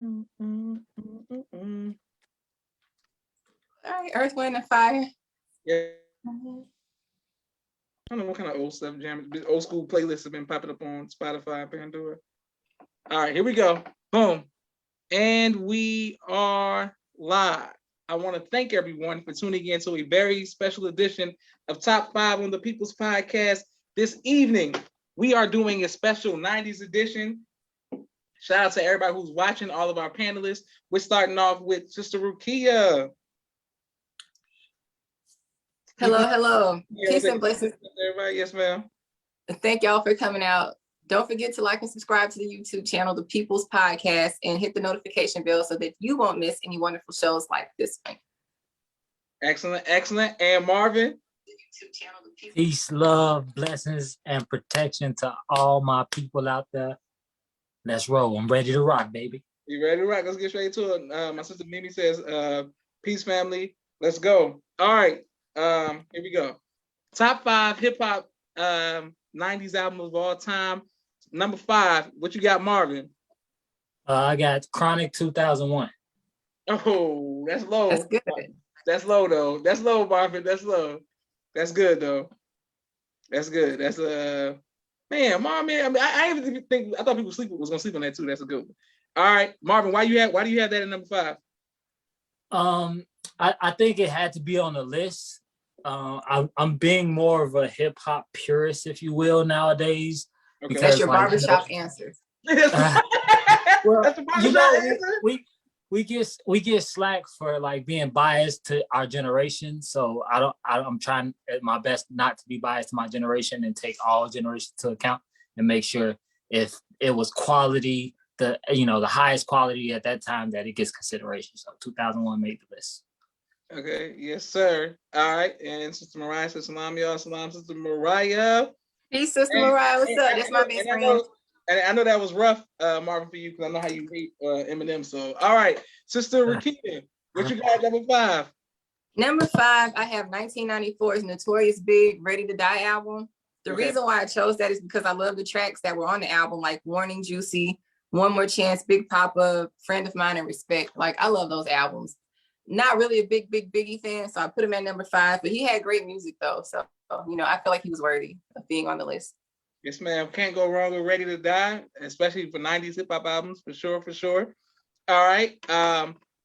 Mm, mm, mm, mm, mm. All right, Earth, Wind, and Fire. Yeah. I don't know what kind of old stuff jam. Old school playlists have been popping up on Spotify, Pandora. All right, here we go. Boom. And we are live. I want to thank everyone for tuning in to a very special edition of Top 5 on the People's Podcast. This evening, we are doing a special 90s edition. Shout out to everybody who's watching, all of our panelists. We're starting off with Sister Rukia. Hello. Peace and blessings. Everybody, yes, ma'am. Thank y'all for coming out. Don't forget to like and subscribe to the YouTube channel, The People's Podcast, and hit the notification bell so that you won't miss any wonderful shows like this one. Excellent. And Marvin? Peace, love, blessings, and protection to all my people out there. Let's roll. I'm ready to rock, baby. You ready to rock? Let's get straight to it. My sister Mimi says, peace, family. Let's go. All right. Here we go. Top 5 hip-hop 90s albums of all time. Number 5, what you got, Marvin? I got Chronic 2001. Oh, that's low. That's good. That's low, though. That's low, Marvin. That's low. That's good, though. That's good. That's man, Marvin. I mean, I even think I thought people was gonna sleep on that too. That's a good one. All right, Marvin. Why do you have that at number 5? I think it had to be on the list. I'm being more of a hip hop purist, if you will, nowadays. Okay. Because, That's your barbershop answer. Well, you know, we get slack for like being biased to our generation. So I'm trying at my best not to be biased to my generation and take all generations to account and make sure if it was quality, the highest quality at that time, that it gets consideration. So 2001 made the list. Okay, yes, sir. All right, and Sister Mariah says salam, y'all. Salam, Sister Mariah. Peace, Sister Mariah. What's up? That's my best friend. And I know that was rough, Marvin, for you, because I know how you hate Eminem. So, all right, Sister Rakita, what you got at number 5? Number 5, I have 1994's Notorious Big Ready to Die album. The reason why I chose that is because I love the tracks that were on the album, like Warning, Juicy, One More Chance, Big Papa, Friend of Mine, and Respect. Like, I love those albums. Not really a big Biggie fan, so I put him at number 5, but he had great music though. So, I feel like he was worthy of being on the list. Yes, ma'am. Can't go wrong with Ready to Die, especially for 90s hip-hop albums, for sure. All right.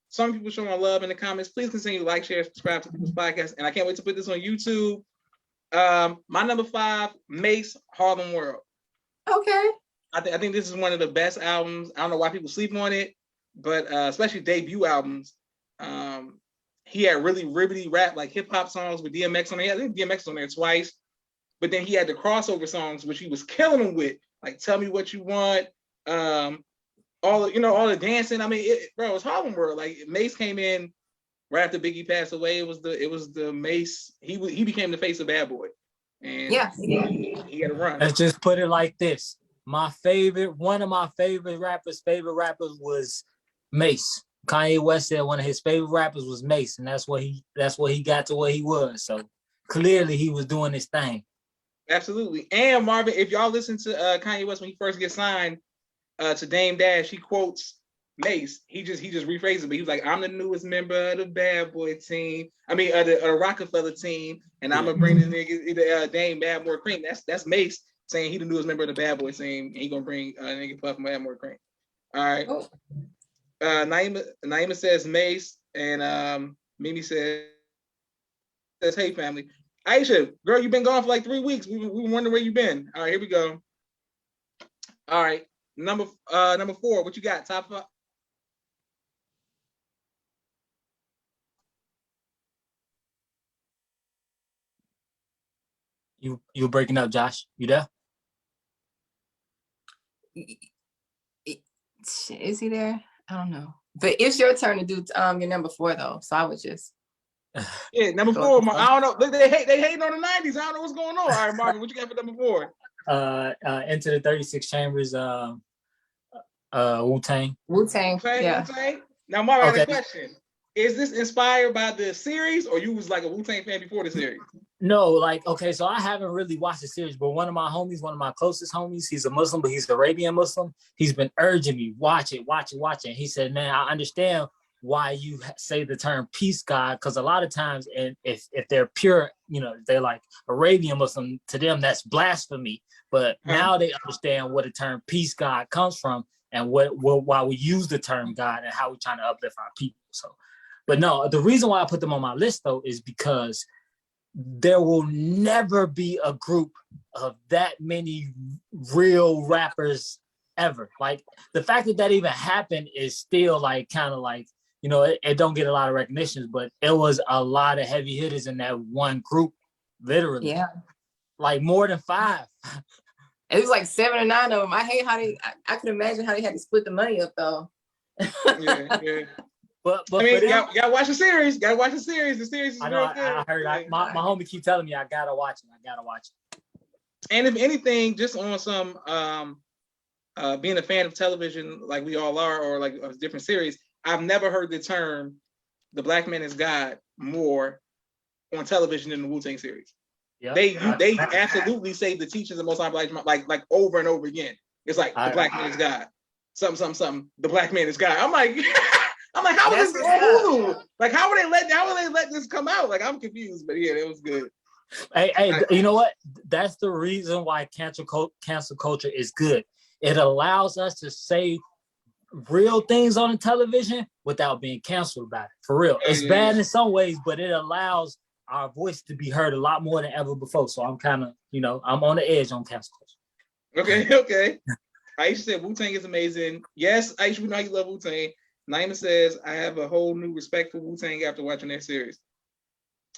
Some people showing love in the comments. Please continue to like, share, subscribe to People's Podcast. And I can't wait to put this on YouTube. My number 5, Mace, Harlem World. Okay. I think this is one of the best albums. I don't know why people sleep on it, but especially debut albums. He had really ribbity rap, like hip-hop songs with DMX on there. I think DMX was on there twice. But then he had the crossover songs, which he was killing them with, like "Tell Me What You Want," all the dancing. I mean, it was Harlem World. Like Mace came in right after Biggie passed away. It was the Mace. He became the face of Bad Boy, and he had to run. Let's just put it like this: one of my favorite rappers was Mace. Kanye West said one of his favorite rappers was Mace, and that's what he got to where he was. So clearly, he was doing his thing. Absolutely. And Marvin, if y'all listen to Kanye West when he first gets signed to Dame Dash, he quotes Mace. He just rephrases it, but he was like, "I'm the newest member of the Bad Boy team. I mean, the Rockefeller team, and I'm gonna bring the nigga Dame Bad More Cream." That's Mace saying he the newest member of the Bad Boy team, and he gonna bring nigga Puff Bad More Cream. All right. Oh. Naima says Mace, and Mimi says, "Hey family." Aisha, girl, you've been gone for like 3 weeks. We were wondering where you've been. All right, here we go. All right, number 4. What you got? Top 5. You breaking up, Josh? You there? Is he there? I don't know. But it's your turn to do your number 4 though. So I would just. Yeah, number 4. I don't know. Look, they hating on the 90s. I don't know what's going on. All right, Marvin, what you got for number 4? Into the 36 Chambers. Wu-Tang. Wu-Tang. Yeah. Wu-Tang. Now, Marvin, I got a question. is this inspired by the series, or you was like a Wu-Tang fan before the series? No, like, okay, so I haven't really watched the series, but one of my homies, one of my closest homies, he's a Muslim, but he's Arabian Muslim. He's been urging me, watch it. He said, man, I understand why you say the term peace God, because a lot of times, and if they're pure, they're like Arabian Muslim, to them that's blasphemy. But now they understand where the term peace God comes from, and why we use the term God and how we're trying to uplift our people. So, but no, the reason why I put them on my list though is because there will never be a group of that many real rappers ever. Like the fact that even happened is still like kind of like, it don't get a lot of recognition, but it was a lot of heavy hitters in that one group, literally. Yeah. Like more than 5. It was like 7 or 9 of them. I hate how I could imagine how they had to split the money up though. Yeah. But I mean, you gotta watch the series. The series is I know, real good. I heard. My homie keep telling me I gotta watch it. And if anything, just on some being a fan of television, like we all are, or like a different series, I've never heard the term "the black man is God" more on television than the Wu-Tang series. Yep. They absolutely say the teachings of Most High like over and over again. It's like the black man is God. Something. The black man is God. I'm like, how is this on Hulu? Like, how would they let this come out? Like, I'm confused, but yeah, it was good. Hey, you know what? That's the reason why cancel culture is good. It allows us to say real things on the television without being canceled about it. For real. It's bad in some ways, but it allows our voice to be heard a lot more than ever before. So I'm kind of, I'm on the edge on cancel culture. Okay. Aisha said Wu-Tang is amazing. Yes, Aisha, we know you love Wu-Tang. Naima says, I have a whole new respect for Wu-Tang after watching that series.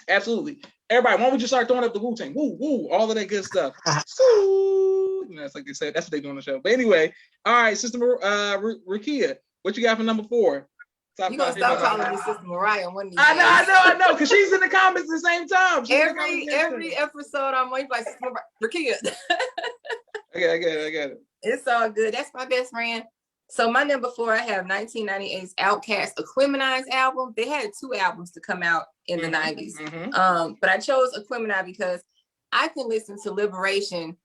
Absolutely. Everybody, why don't we just start throwing up the Wu-Tang? Woo, woo, all of that good stuff. It's like they said, that's what they do on the show. But anyway, all right, Sister Rakia, what you got for number 4? You gonna stop calling me Sister Mariah one of these days. I know, because she's in the comments at the same time. Every episode I'm on, you like Sister Rakia. Okay, I get it. It's all good. That's my best friend. So my number 4, I have 1998's Outkast Aqueminize album. They had 2 albums to come out in the 90s. But I chose Aquemini because I can listen to Liberation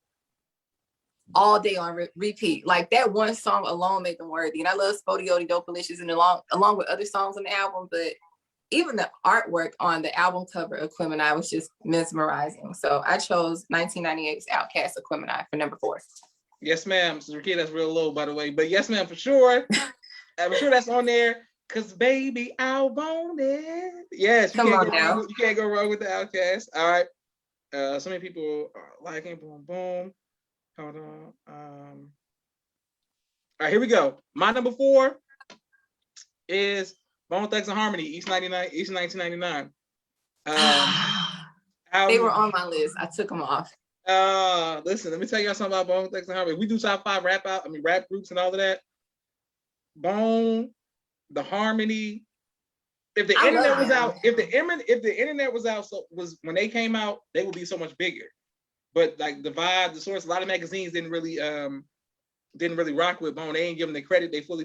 all day on repeat. Like that one song alone made them worthy. And I love Spodioti, Dopalicious, and along with other songs on the album, but even the artwork on the album cover of Aquemini was just mesmerizing. So I chose 1998's Outkast Aquemini for number 4. Yes, ma'am. Sister Rakia, that's real low, by the way. But yes, ma'am, for sure. I'm sure that's on there. Cause baby, I want it. Yes, you can't go wrong with the Outkast. All right. So many people are liking. Boom, boom. Hold on. All right, here we go. My number 4 is Bone Thugs-n-Harmony, East 1999. They were on my list. I took them off. Listen, let me tell y'all something about Bone Thugs-n-Harmony. We do top 5 rap groups and all of that. Bone, the Harmony. If the internet was out, if the internet was out, was when they came out, they would be so much bigger. But like the vibe, the source, a lot of magazines didn't really rock with Bone. They didn't give them the credit they fully.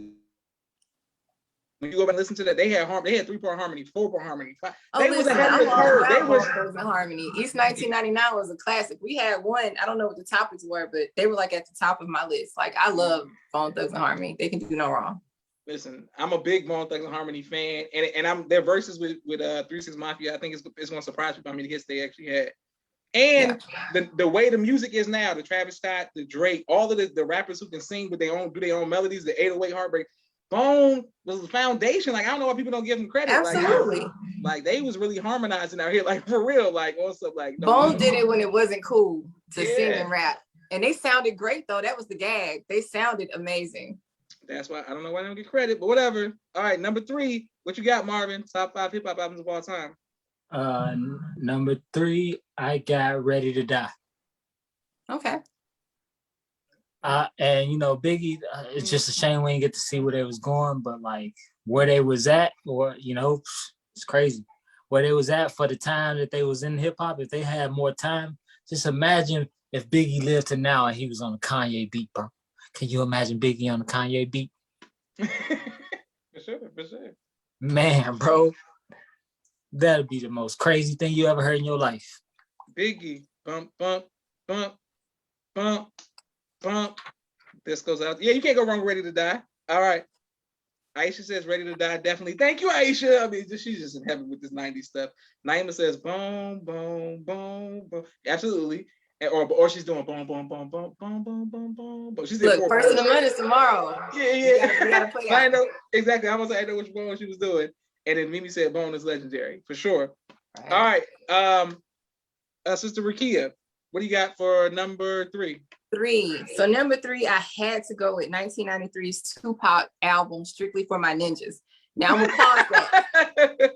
When you go back and listen to that, they had 3-part harmony, 4-part harmony. They was ahead of the curve. They was harmony. East 1999 was a classic. We had one. I don't know what the topics were, but they were like at the top of my list. Like I love Bone Thugs-n-Harmony. They can do no wrong. Listen, I'm a big Bone Thugs-n-Harmony fan, and I'm their verses with 3 6 Mafia. I think it's going to surprise people how many hits they actually had. And the way the music is now, the Travis Scott, the Drake, all of the rappers who can sing with do their own melodies, the 808 Heartbreak. Bone was the foundation. Like I don't know why people don't give them credit. Absolutely. Like they was really harmonizing out here, like for real. Like also like Bone did it when it wasn't cool to sing and rap, and they sounded great though. That was the gag. They sounded amazing. That's why I don't know why they don't get credit, but whatever. All right, number 3. What you got, Marvin? Top 5 hip hop albums of all time. Number 3, I got Ready to Die. Okay. And Biggie, it's just a shame we didn't get to see where they was going, but like where they was at, or it's crazy where they was at for the time that they was in hip hop. If they had more time, just imagine if Biggie lived to now and he was on a Kanye beat, bro. Can you imagine Biggie on a Kanye beat? For sure. Man, bro, that'd be the most crazy thing you ever heard in your life. Biggie, bump, bump, bump, bump, bump. This goes out. Yeah, you can't go wrong with Ready to Die. All right. Aisha says Ready to Die, definitely. Thank you, Aisha. I mean, she's just in heaven with this 90s stuff. Naima says boom, boom, boom, boom. Absolutely. Or she's doing boom, boom, boom, boom, boom, boom, boom, boom. But she's Look, first of the month is tomorrow. Yeah. You gotta play I know exactly. I was like, I know which one she was doing. And then Mimi said bone is legendary for sure. All right. Sister Rakia, what do you got for number 3? 3. So number 3, I had to go with 1993's Tupac album, Strictly for My Ninjas. Now I'm gonna pause that.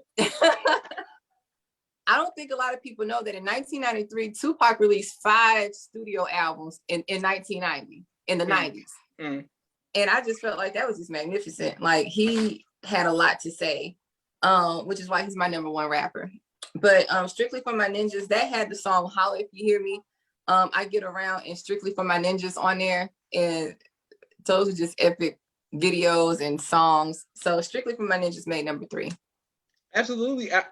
I don't think a lot of people know that in 1993, Tupac released 5 studio albums in 1990, in the 90s. And I just felt like that was just magnificent. Like he had a lot to say, which is why he's my number 1 rapper. But Strictly for My Ninjas, that had the song Holla If You Hear Me, I Get Around, and Strictly for My Ninjas on there. And those are just epic videos and songs. So Strictly for My Ninjas made number 3. Absolutely. I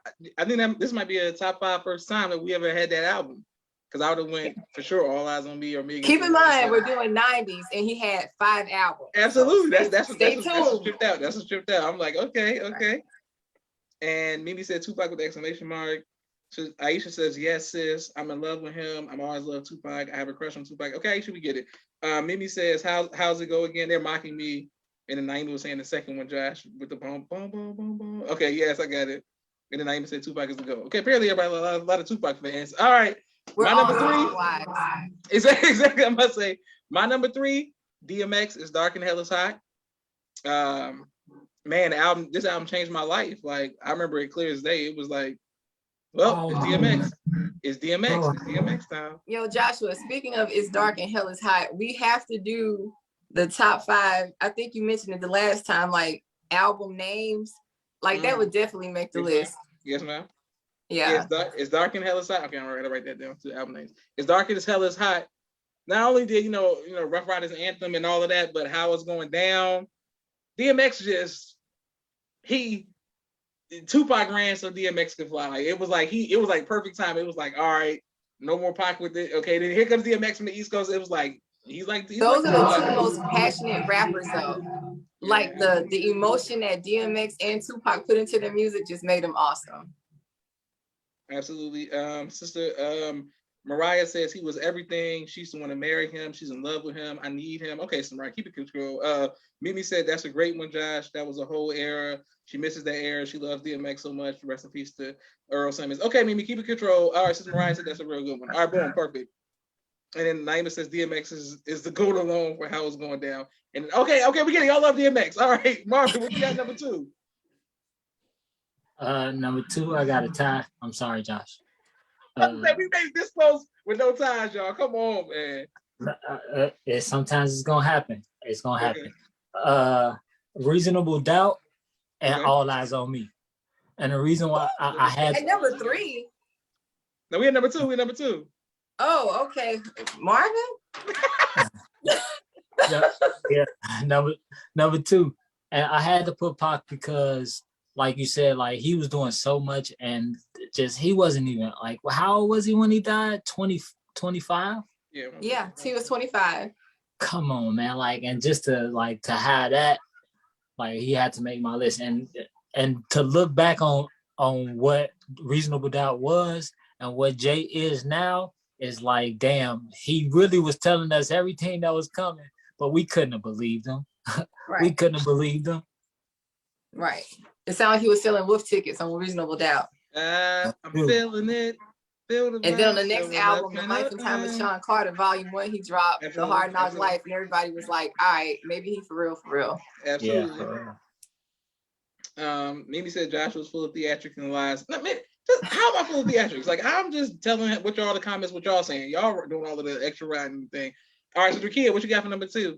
think this might be a top 5 first time that we ever had that album. Because I would have went for sure All Eyes on Me or me. Keep in mind, we're doing 90s and he had 5 albums. Absolutely. So that's stripped out. That's stripped out. I'm like, okay. And Mimi said Tupac with the exclamation mark. So Aisha says, yes, sis. I'm in love with him. I'm always loved Tupac. I have a crush on Tupac. Okay, Aisha, we get it. Mimi says, how's it go again? They're mocking me. And then Naima was saying the second one, Josh, with the boom, boom, boom, boom, boom. Okay, yes, I got it. And then Naima said Tupac is the go. Okay, apparently everybody a lot of Tupac fans. All right. We're my all number 3. Exactly. I must say, my number 3, DMX is Dark and Hell is Hot. Man, this album changed my life. Like I remember it clear as day. It was like, well, it's DMX. It's DMX. It's DMX time. Yo, Joshua, speaking of It's Dark and Hell is Hot, we have to do the top 5. I think you mentioned it the last time, like album names. Like that would definitely make the list. Yes, ma'am. Yeah. It's dark and hell is hot. Okay, I'm gonna write that down to album names. It's dark and hell is hot. Not only did Rough Riders anthem and all of that, but how it's going down. DMX Tupac ran so DMX could fly. Like it was like perfect time. It was like, all right, no more Pac with it. Okay, then here comes DMX from the East Coast. It was like those are the 2 most passionate rappers though. Like the emotion that DMX and Tupac put into their music just made them awesome. Absolutely. Sister Mariah says he was everything. She used to want to marry him. She's in love with him. I need him. Okay, so Mariah, keep it control. Mimi said that's a great one, Josh. That was a whole era. She misses that era. She loves DMX so much. Rest in peace to Earl Simmons. Okay, Mimi, keep it control. All right, Sister Mariah said that's a real good one. All right, boom, perfect. And then Naima says DMX is the goat alone for how it's going down. And okay, we get it. Y'all love DMX. All right, Marvin, what you got number 2? Number 2, I got a tie. I'm sorry, Josh. We made this close with no ties, y'all. Come on, man. Sometimes it's gonna happen. It's gonna happen. Reasonable Doubt and All Eyes on Me. And the reason why I had at number 3. No, we had number 2. We had number 2. Oh, okay. Marvin? yeah. Number 2. And I had to put Pac because, like you said, like he was doing so much and just he wasn't even like, how old was he when he died? 25? Yeah, he was 25. Come on, man. Like, and just to have that, like he had to make my list. And to look back on what Reasonable Doubt was and what Jay is now, is like, damn, he really was telling us everything that was coming, but we couldn't have believed him. Right. We couldn't have believed him. Right. It sounded like he was selling wolf tickets on Reasonable Doubt. I'm feeling it. And then on the next album, The Life and Time of Sean Carter, Volume 1, he dropped The Hard Knock Life, and everybody was like, all right, maybe he for real. Absolutely. Mimi said Josh was full of theatrics and lies. No, man, how am I full of theatrics? Like, I'm just telling what y'all the comments, what y'all saying. Y'all doing all of the extra writing thing. All right, so Drakia, what you got for number 2?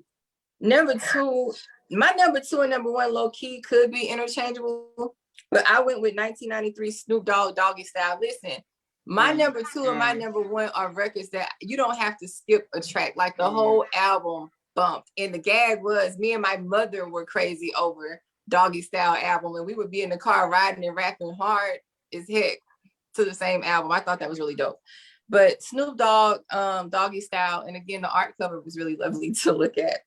Number 2, my number 2 and number 1 low key could be interchangeable, but I went with 1993 Snoop Dogg, Doggy Style. Listen, my number 2 and my number 1 are records that you don't have to skip a track. Like the whole album bumped. And the gag was me and my mother were crazy over Doggy Style album, and we would be in the car riding and rapping hard as heck to the same album. I thought that was really dope. But Snoop Dogg, Doggy Style, and again, the art cover was really lovely to look at.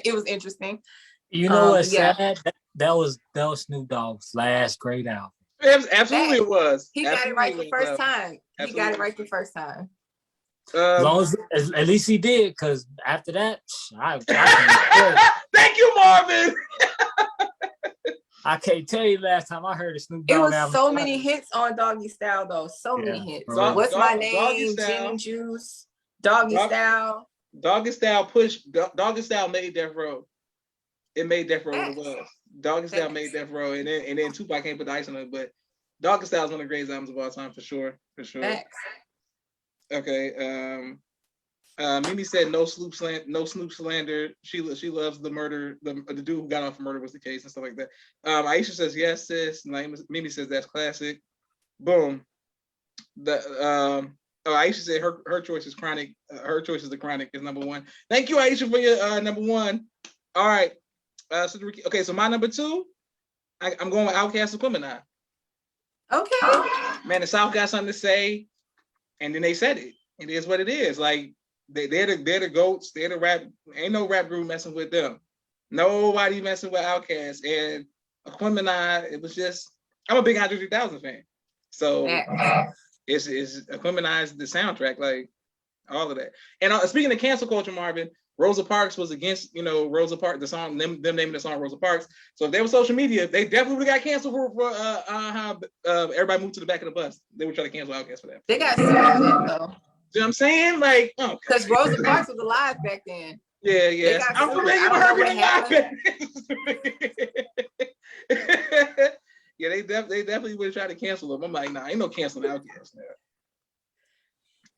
It was interesting. You know what's sad? That was Snoop Dogg's last great album. Absolutely, it was. He got it right the first time. He got it right the first time. As long as at least he did, because after that, I thank you, Marvin. I can't tell you last time I heard a Snoop Dogg album. It was so many hits on Doggy Style, though. So many hits. What's My Name? Gin and Juice. Doggy Style. Doggy Style made Death Row. It made Death Row what it was. Doggy Style made Death Row, and then Tupac can't put the ice on it. But Doggy Style is one of the greatest albums of all time for sure. Facts. Okay. Mimi said no Snoop slander. She loves the murder. The dude who got off for murder was the case and stuff like that. Aisha says yes, sis. Mimi says that's classic. Boom. Aisha said her choice is Chronic. Her choice is the Chronic is number one. Thank you, Aisha, for your number one. All right. Okay, so my number two, I'm going with Outkast and Gemini. Okay. Man, the South got something to say, and then they said it. It is what it is. Like they're the goats. They're the rap. Ain't no rap group messing with them. Nobody messing with Outkast and Gemini. It was just. I'm a big Andre 3000 fan, so it's Gemini is the soundtrack, like all of that. And speaking of cancel culture, Marvin, Rosa Parks was against, Rosa Parks, the song, them naming the song Rosa Parks. So if they were social media, they definitely got canceled for how everybody moved to the back of the bus. They were trying to cancel Outkast for that. They got sued for that, though. You know what I'm saying? Like, because Rosa Parks was alive back then. Yeah. I'm familiar with her being alive. Yeah, they definitely would try to cancel them. I'm like, nah, ain't no canceling Outkast now.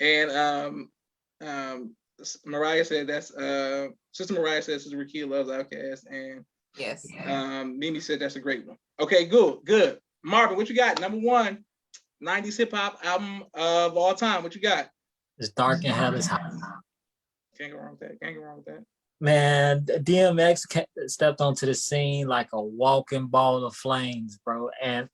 And Mariah said that's Sister Mariah says Sister Rakia loves Outkast, and yes, Mimi said that's a great one. Okay, good. Marvin, what you got? Number one, 90s hip hop album of all time. What you got? It's Dark and Hell is Hot. Can't go wrong with that. Man, DMX stepped onto the scene like a walking ball of flames, bro. And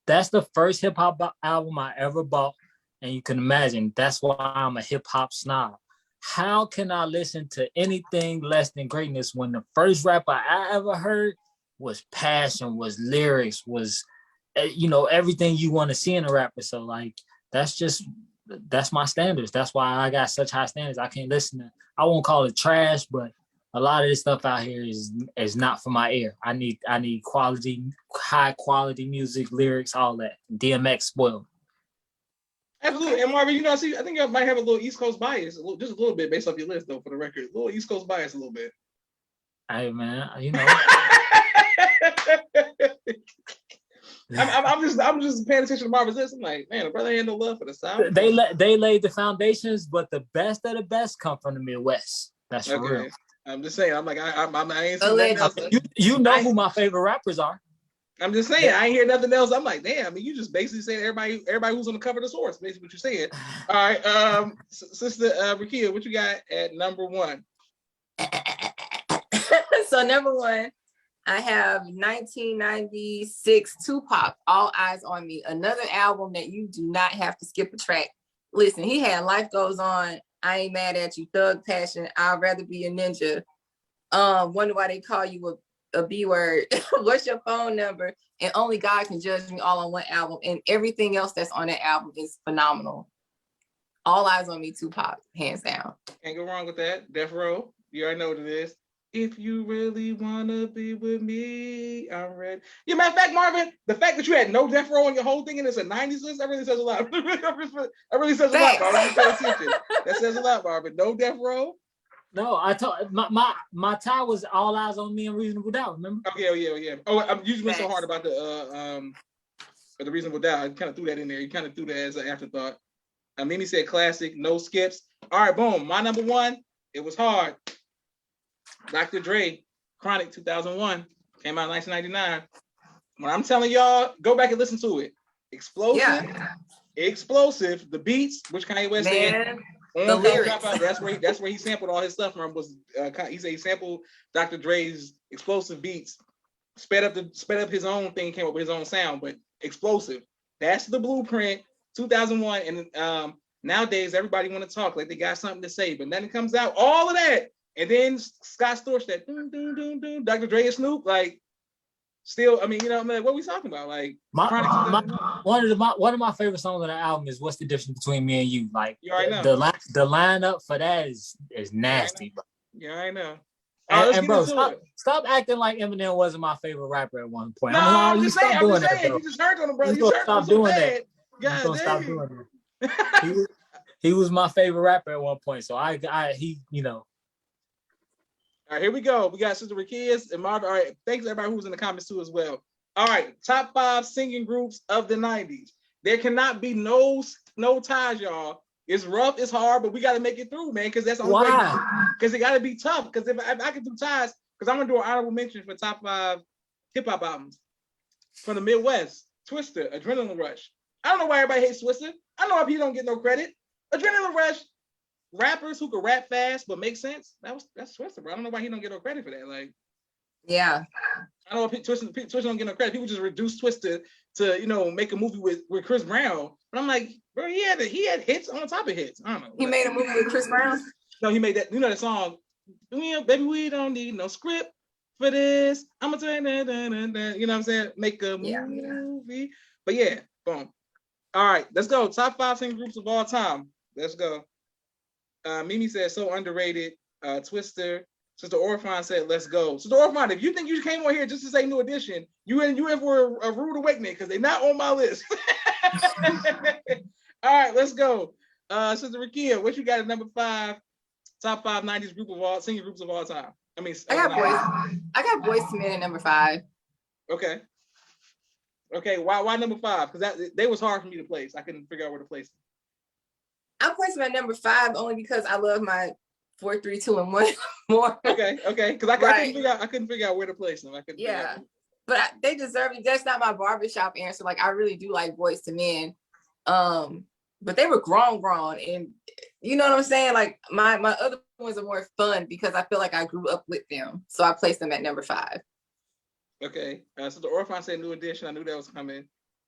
that's the first hip hop album I ever bought, and you can imagine that's why I'm a hip hop snob. How can I listen to anything less than greatness when the first rapper I ever heard was passion, was lyrics, was, everything you want to see in a rapper. So like, that's my standards. That's why I got such high standards. I can't listen to, I won't call it trash, but a lot of this stuff out here is not for my ear. I need quality, high quality music, lyrics, all that. DMX spoiled. Absolutely. And Marvin, I think I might have a little East Coast bias, just a little bit based off your list, though, for the record. A little East Coast bias, a little bit. Hey, man, I'm just paying attention to Marvin's list. I'm like, man, the brother ain't no love for the South. They laid the foundations, but the best of the best come from the Midwest. That's for real. I'm just saying. I'm like, I ain't seen nothing else. You know who my favorite rappers are. I'm just saying, I ain't hear nothing else. I'm like, damn. I mean, you just basically saying everybody who's on the cover of the source. Basically, what you're saying. All right, Sister Rakia, what you got at number one? So number one, I have 1996 Tupac, All Eyes on Me. Another album that you do not have to skip a track. Listen, he had Life Goes On, I Ain't Mad at You, Thug Passion, I'd Rather Be a Ninja. Wonder Why They Call You a B Word. What's Your Phone Number? And Only God Can Judge Me, all on one album. And everything else that's on that album is phenomenal. All Eyes on Me, Tupac, hands down. Can't go wrong with that. Death Row, you already know what it is. If you really wanna be with me, I'm ready. Yeah, matter of fact, Marvin, the fact that you had no Death Row on your whole thing and it's a 90s list, that really says a lot. That really says a lot, Marvin. That says a lot, Marvin. No Death Row. No, I told my tie was All Eyes on Me and Reasonable Doubt. Remember? Oh yeah. Oh, you just went so hard about the Reasonable Doubt. I kind of threw that in there. You kind of threw that as an afterthought. Mimi said classic, no skips. All right, boom. My number one. It was hard. Dr. Dre, Chronic 2001, came out in 1999. When I'm telling y'all, go back and listen to it. Explosive. The beats, which Kanye West said. The lyrics. That's where he sampled all his stuff from. He said he sampled Dr. Dre's explosive beats sped up his own thing, came up with his own sound, but explosive. That's the blueprint. 2001, and nowadays everybody want to talk like they got something to say, but nothing comes out. All of that, and then Scott Storch that doom, doom, doom, doom, Dr. Dre and Snoop, like still. I mean, you know, what are we talking about? Like one of my favorite songs on the album is "What's the Difference Between Me and You." Like you already know. The lineup for that is nasty, bro. Yeah, I know. And bro, stop acting like Eminem wasn't my favorite rapper at one point. No, I'm just saying. You just hurt on him, bro. You stop doing that. Stop doing that. He was my favorite rapper at one point, so he, you know. All right, here we go. We got Sister Rakias and Marvin. All right, thanks everybody who's in the comments too as well. All right, top 5 singing groups of the 90s. There cannot be no ties, y'all. It's rough, it's hard, but we got to make it through, man, because that's the only way. Because it got to be tough. Because if I can do ties, because I'm gonna do an honorable mention for top 5 hip hop albums from the Midwest. Twister, Adrenaline Rush. I don't know why everybody hates Twister. I don't know if he don't get no credit. Adrenaline Rush, rappers who could rap fast but make sense. That's Twister, bro. I don't know why he don't get no credit for that. Like, yeah. I don't know if Twister don't get no credit. People just reduce Twister to, you know, make a movie with Chris Brown. But I'm like, bro, he had hits on top of hits. I don't know. He made a movie with Chris Brown? No, he made that. You know the song, "Baby, we don't need no script for this. I'm gonna turn that, you know what I'm saying? Make a movie." But yeah, boom. All right, let's go. Top 5 singing groups of all time. Let's go. Mimi said so underrated. Twister. Sister Orphan said, let's go. Sister Orphan, if you think you came on here just to say New Edition, you in for a rude awakening because they're not on my list. All right, let's go. Sister Rakia, what you got at number 5? Top 5 90s singing groups of all time. I mean, I got Boys to Men at number 5. Okay. Why number 5? Because they was hard for me to place. I couldn't figure out where to place them. I placed them at number 5 only because I love my 4, 3, 2, and 1 more. Okay. Because I couldn't figure out where to place them. But they deserve it. That's not my barbershop answer. Like, I really do like Boys to Men. But they were grown, and you know what I'm saying? Like, my other ones are more fun because I feel like I grew up with them. So I placed them at number 5. Okay. So the Orphan said New Edition. I knew that was coming.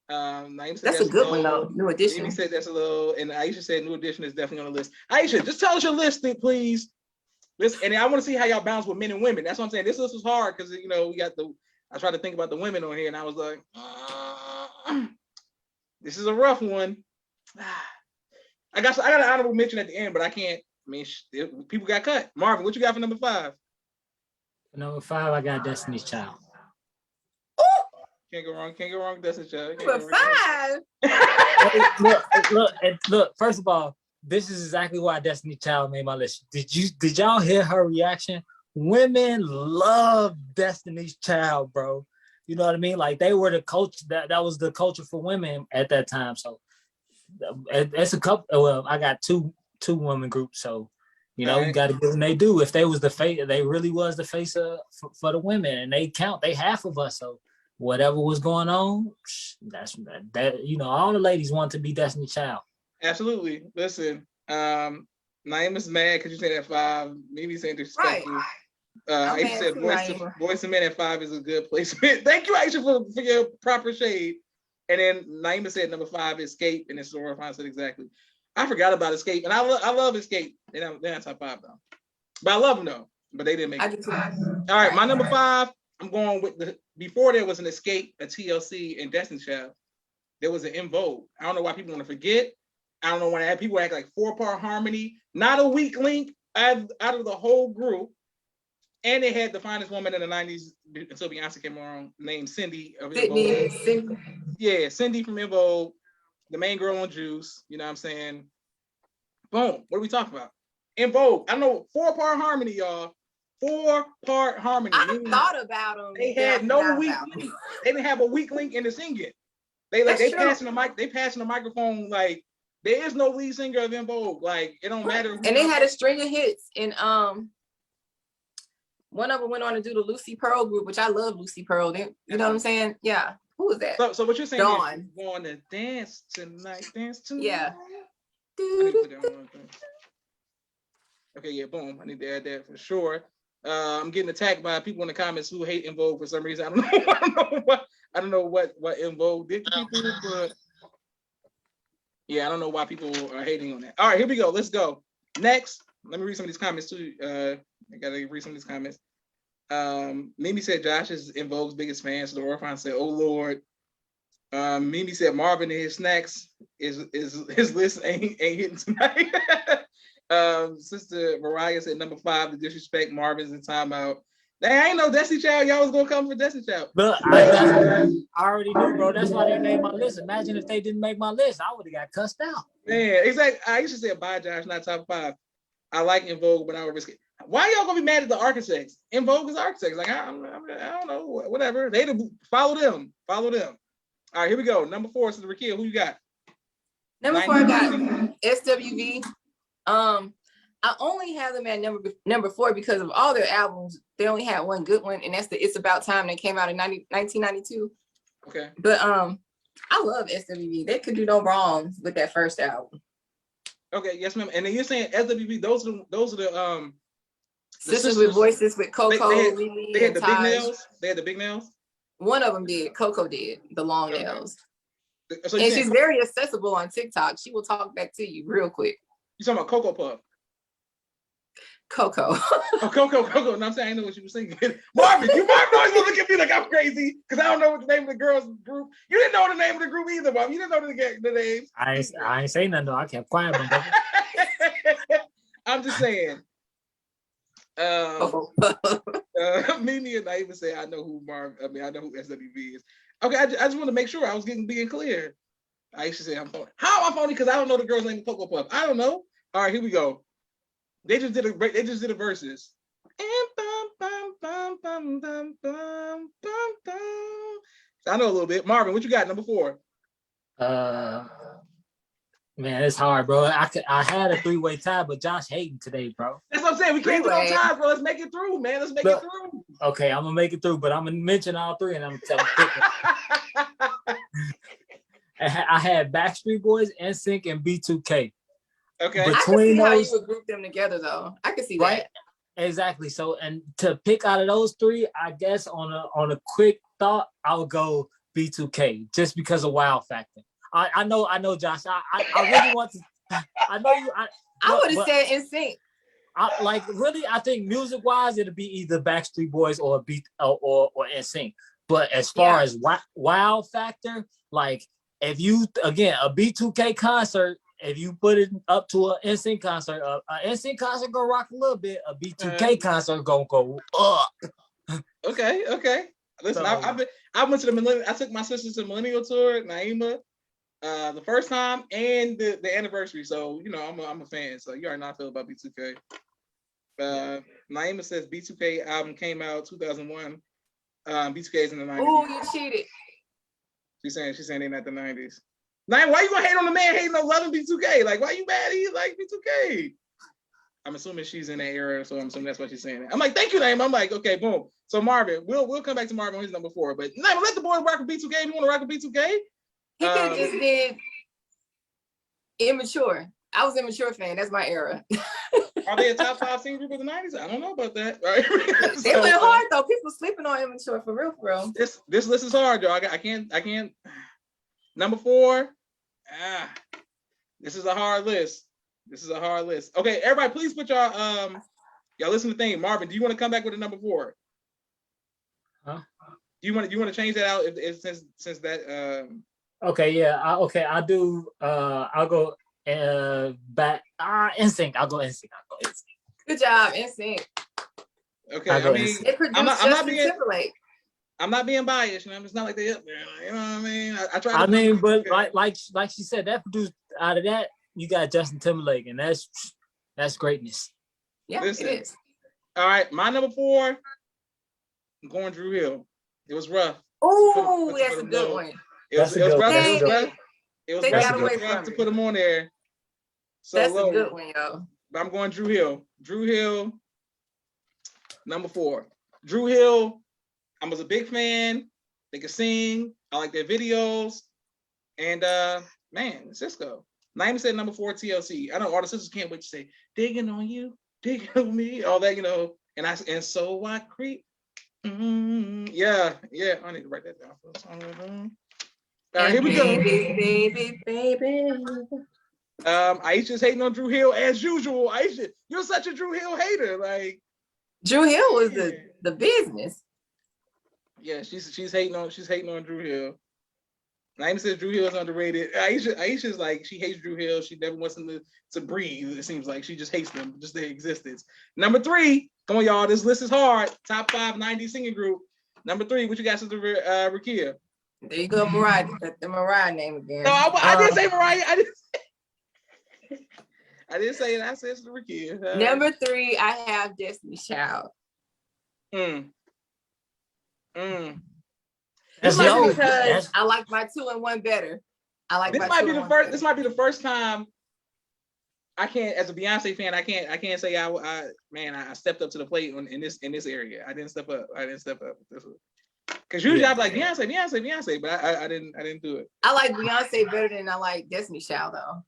That's a good one though. New Edition. Amy said that's a little, and Aisha said New Edition is definitely on the list. Aisha, just tell us your list, please. And I want to see how y'all bounce with men and women. That's what I'm saying. This list was hard because, you know, I tried to think about the women on here, and I was like, this is a rough one. I got an honorable mention at the end, but I can't. I mean, people got cut. Marvin, what you got for number 5? For number 5, I got Destiny's Child. Can't go wrong with Destiny's Child. Number 5. Look. First of all, this is exactly why Destiny's Child made my list. Did y'all hear her reaction? Women love Destiny's Child, bro. You know what I mean? Like, they were the culture. That was the culture for women at that time. So it's a couple. Well, I got two women groups. So, you know, you got to give them they do. If they was the face, they really was the face for the women, and they half of us. So whatever was going on, that's that. You know, all the ladies want to be Destiny's Child. Absolutely. Listen, Naima's mad because you said at 5. Mimi saying disrespectful. Right. Aisha said Boys to Men at 5 is a good placement. Thank you, Aisha, for your proper shade. And then Naima said number 5 Escape, and then Sora Fine said exactly. I forgot about Escape, and I love Escape. They're not top 5 though, but I love them though. But they didn't make it. All right, my number 5. I'm going with before there was an Escape, a TLC, and Destiny's Child. There was an In Vogue. I don't know why people want to forget. I don't know why people act like 4-part harmony, not a weak link out of the whole group. And they had the finest woman in the 90s until Beyonce came along, named Cindy of In Vogue. Yeah, Cindy from In Vogue, the main girl on Juice. You know what I'm saying? Boom. What are we talking about? In Vogue. I know 4-part harmony, y'all. 4-part harmony. I thought about them. They had no weak link. They didn't have a weak link in the singing. They passing the mic. They passing the microphone like there is no lead singer of In Vogue. Like, it don't matter. And they had a string of hits, and one of them went on to do the Lucy Pearl group, which I love Lucy Pearl. You know what I'm saying? Yeah. Who was that? So what you're saying Dawn. is you're going to dance tonight. Yeah. I need to put that on. Okay, yeah, boom. I need to add that for sure. I'm getting attacked by people in the comments who hate En Vogue for some reason. I don't know what En Vogue did to people, but yeah, I don't know why people are hating on that. All right, here we go. Let's go. Next, let me read some of these comments too. I gotta read some of these comments. Mimi said Josh is En Vogue's biggest fan. So the Orphan said, "Oh Lord." Mimi said Marvin and his snacks is his list ain't hitting tonight. Sister Mariah said number 5, the disrespect. Marvin's in timeout. Dang, I ain't know Destiny Child. Y'all was gonna come for Destiny Child. But I already knew, bro. That's why they made my list. Imagine if they didn't make my list, I would have got cussed out. Man, exactly. I used to say bye, Josh, not top 5. I like En Vogue, but I would risk it. Why y'all gonna be mad at the architects? En Vogue is architects. Like I don't know, whatever. They follow them. Follow them. All right, here we go. Number 4, Sister Rakia, who you got? Number 4, I got SWV. I only have them at number 4 because of all their albums. They only had one good one, and that's the It's About Time that came out in 1992. Okay. But I love SWV. They could do no wrong with that first album. Okay, yes, ma'am. And then you're saying SWV, those are the Sisters with Voices with Coco. They had the big nails. They had the big nails. One of them did. Coco did the long nails. So and she's very accessible on TikTok. She will talk back to you real quick. You talking about Coco Puff? Coco. Oh, Coco. No, I'm saying I know what you were saying. Marvin always look at me like I'm crazy because I don't know what the name of the girls group. You didn't know the name of the group either, Marvin. You didn't know the names. I ain't saying nothing though. I kept quiet. I'm just saying. Mimi and Naima say I know who I know who SWV is. Okay, I just want to make sure I was being clear. Aisha said I'm phony. How am I phony? Because I don't know the girl's name of Coco Puff. I don't know. All right, here we go. They just did a verses. I know a little bit. Marvin, what you got? Number 4. Man, it's hard, bro. I had a 3-way tie, but Josh hating today, bro. That's what I'm saying. We can't do no ties, bro. Let's make it through, man. Let's make it through. Okay, I'm gonna make it through, but I'm gonna mention all 3 and I'm gonna tell them. I had Backstreet Boys, NSYNC, and B2K. Okay. I can see how you would group them together, though. I can see that. Exactly. So, and to pick out of those 3, I guess on a quick thought, I would go B2K just because of wow factor. I know, Josh. I really want to. I know you. I would have said NSYNC. I think music wise, it'll be either Backstreet Boys or NSYNC. But as far as wow factor, like if you a B2K concert, if you put it up to an NSYNC concert, a NSYNC concert gonna rock a little bit. A B2K concert gonna go up. Okay. Listen, so, I went to the millennial. I took my sisters to the millennial tour, Naima, the first time and the anniversary. So you know I'm a fan. So you already know how I feel about B2K. Naima says B2K album came out 2001. B2K is in the 90s. Oh, you cheated. She's saying they not the 90s. Naima, why you gonna hate on the man hating on loving B2K? Like, why you mad he like B2K? I'm assuming she's in that era, so I'm assuming that's what she's saying. I'm like, thank you, Naima. I'm like, okay, boom. So Marvin, we'll come back to Marvin on his number 4. But Naima, let the boys rock with B2K if you want to rock with B2K. He could have just did Immature. I was Immature fan. That's my era. Are they a top 5 singing group of the 90s? I don't know about that. Right? They went hard though. People sleeping on Immature for real. This list is hard, y'all. I can't. Number 4. This is a hard list. Okay, everybody, please put y'all listen to the thing. Marvin, do you want to come back with a number 4? Huh? Do you want to change that out if since that Okay, yeah. I do. I'll go back. NSYNC. I'll go NSYNC. Good job, NSYNC. Okay, I mean, I'm not being biased. You know, it's not like they up there. You know what I mean? I try. I mean, but like she said, that produced out of that, you got Justin Timberlake, and that's greatness. Yeah, listen, it is. All right, my number 4. I'm going Drew Hill. It was rough. Oh, that's a good one. It was rough. It was rough to put him on there. So that's a good one, yo. But I'm going Drew Hill. Drew Hill, number 4. Drew Hill, I was a big fan. They could sing. I like their videos. And man, Cisco. Naima said number 4, TLC. I know all the sisters can't wait to say, digging on you, digging on me, all that, you know. And so I creep. Yeah. I need to write that down. All right, here we go. Baby. Aisha's hating on Drew Hill as usual. Aisha, you're such a Drew Hill hater. Like Drew Hill was the business. Yeah, she's hating on Drew Hill. Naima says Drew Hill is underrated. Aisha's like, she hates Drew Hill. She never wants him to breathe. It seems like she just hates them, just their existence. Number 3, come on, y'all. This list is hard. Top 5 90s singing group. Number 3, what you got, Sister Rakia? There you go, Mariah. The Mariah name again. No, I didn't say Mariah. I didn't say it. I said Sister Rakia. Number 3, I have Destiny's Child. This might be because I like my 2 and 1 better. This might be the first time I can't, as a Beyonce fan, I can't say I stepped up to the plate in this area. I didn't step up. Because usually I'm like Beyonce, but I didn't do it. I like Beyonce better than I like Destiny's Child though.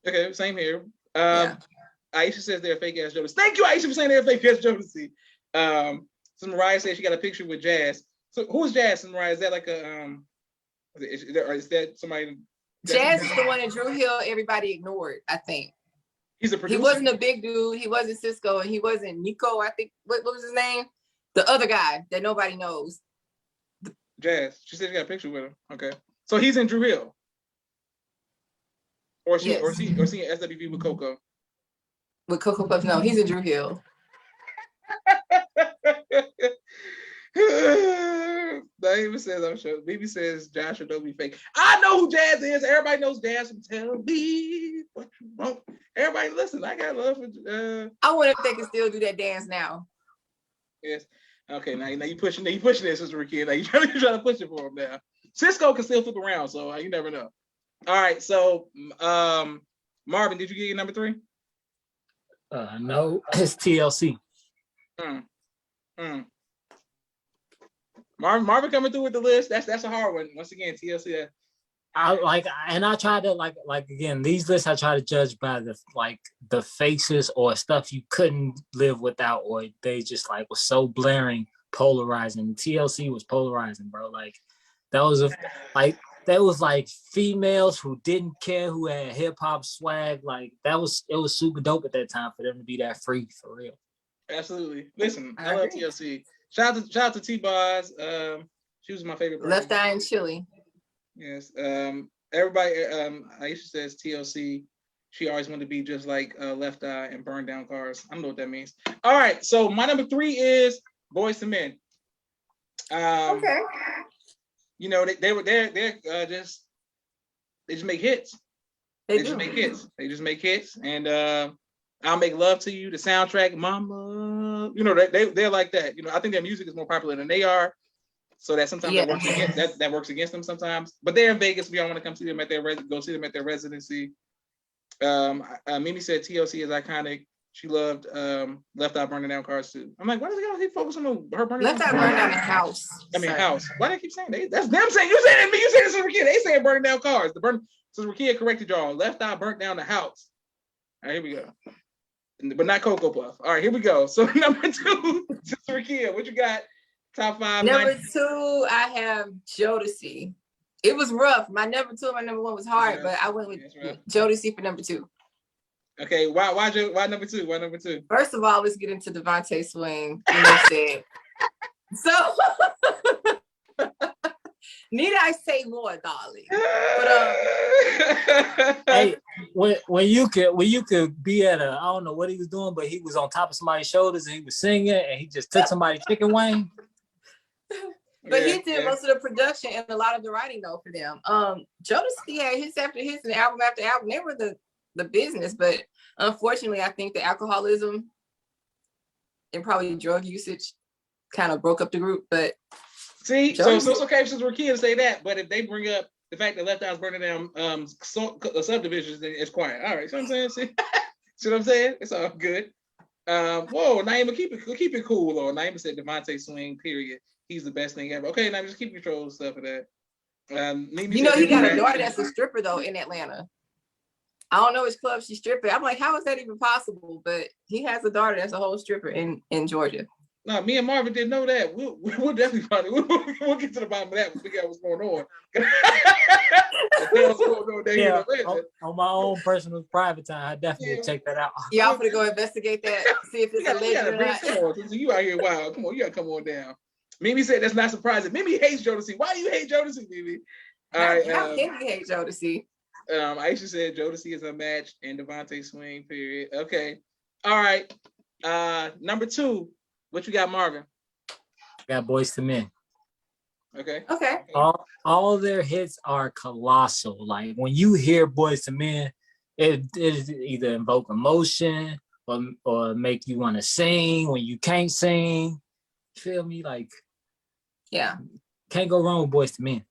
Okay, same here. Aisha says they're fake ass Jodeci. Thank you, Aisha, for saying they're fake ass Jodeci. So Mariah says she got a picture with Jazz. So who's Jazz and Mariah? Is that like a is that somebody? Jazz is the one that Drew Hill everybody ignored, I think. He's a producer. He wasn't a big dude, he wasn't Cisco, and he wasn't Nico, I think. What was his name? The other guy that nobody knows. Jazz. She said she got a picture with him. Okay. So he's in Drew Hill. Or she in SWV with Coco. With Coco Puffs, no, he's in Drew Hill. Naima says I'm sure. BB says Joshua don't be fake. I know who Jazz is. Everybody knows Jazz from Tell Me What You Want. Everybody listen. I got love for I wonder if they can still do that dance now. Yes. Okay, now you pushing this, Sister Rakia. Now you trying to push it for him now. Cisco can still flip around, so you never know. All right, so Marvin, did you get your number 3? No, it's TLC. Marvin coming through with the list. That's a hard one. Once again, TLC. I try to like again, these lists I try to judge by the faces or stuff you couldn't live without, or they just like was so blaring, polarizing. TLC was polarizing, bro. Like that was like females who didn't care, who had hip hop swag. Like it was super dope at that time for them to be that free, for real. Absolutely. Listen, I love TLC. Shout out to T-Boz. She was my favorite person. Left Eye and Chili. Yes. Everybody. Aisha says TLC. She always wanted to be just like Left Eye and burn down cars. I don't know what that means. All right. So my number 3 is Boyz II Men. Okay. You know they just make hits. They just make hits, and I'll Make Love to You, the soundtrack, Mama. You know they're like that. You know, I think their music is more popular than they are, so that sometimes that works against them sometimes. But they're in Vegas. We all want to come see them at their residency. Mimi said TLC is iconic. She loved Left Eye Burning Down Cars too. I'm like, why does it keep focusing on her burning Left Eye Burning Down the house? House. Why do they keep saying that's them saying? You saying it? Me? You saying this is Rakia? They saying burning down cars. So Rakia corrected y'all. Left Eye burnt down the house. All right, here we go. But not Cocoa Puff. All right, here we go. So number 2, Sister Rakia, what you got? Top 5. Number 2, I have Jodeci. It was rough. My number 2 and my number 1 was hard, but I went with Jodeci for number 2. Okay, why number 2? Why number 2? First of all, let's get into Devontae Swing. Said. So need I say more, darling? But hey, when you could be at I don't know what he was doing, but he was on top of somebody's shoulders and he was singing and he just took somebody's chicken wing. But he did most of the production and a lot of the writing though for them. Jodeci had hits after hits and album after album. They were the business, but unfortunately, I think the alcoholism and probably drug usage kind of broke up the group. But see, so it's okay since we're kids to say that, but if they bring up the fact that Left Eye's burning down subdivisions, then it's quiet. All right, see what I'm saying? See what I'm saying? It's all good. Whoa, Naima, keep it cool, though. Naima said Devontae Swing, period. He's the best thing ever. Okay, Naima, just keep control of stuff of that. you know, he got a daughter that's a stripper though in Atlanta. I don't know which club she's stripping. I'm like, how is that even possible? But he has a daughter that's a whole stripper in Georgia. No, me and Marvin didn't know that. We'll definitely find it. We'll get to the bottom of that and figure out what's going on. On my own personal private time, I definitely check that out. Y'all gonna go investigate that, see if it's alleged or not. Come on, so you out here wild. Come on, you gotta come on down. Mimi said that's not surprising. Mimi hates Jodeci. Why do you hate Jodeci, Mimi? All right, how can you hate Jodeci? Aisha said Jodeci is a match and Devontae swing, period. Okay. All right. Number 2, what you got, Marvin? Got Boyz II Men. Okay. All their hits are colossal. Like when you hear Boyz II Men, it either invoke emotion or make you want to sing when you can't sing. Feel me? Like, yeah, can't go wrong with Boyz II Men.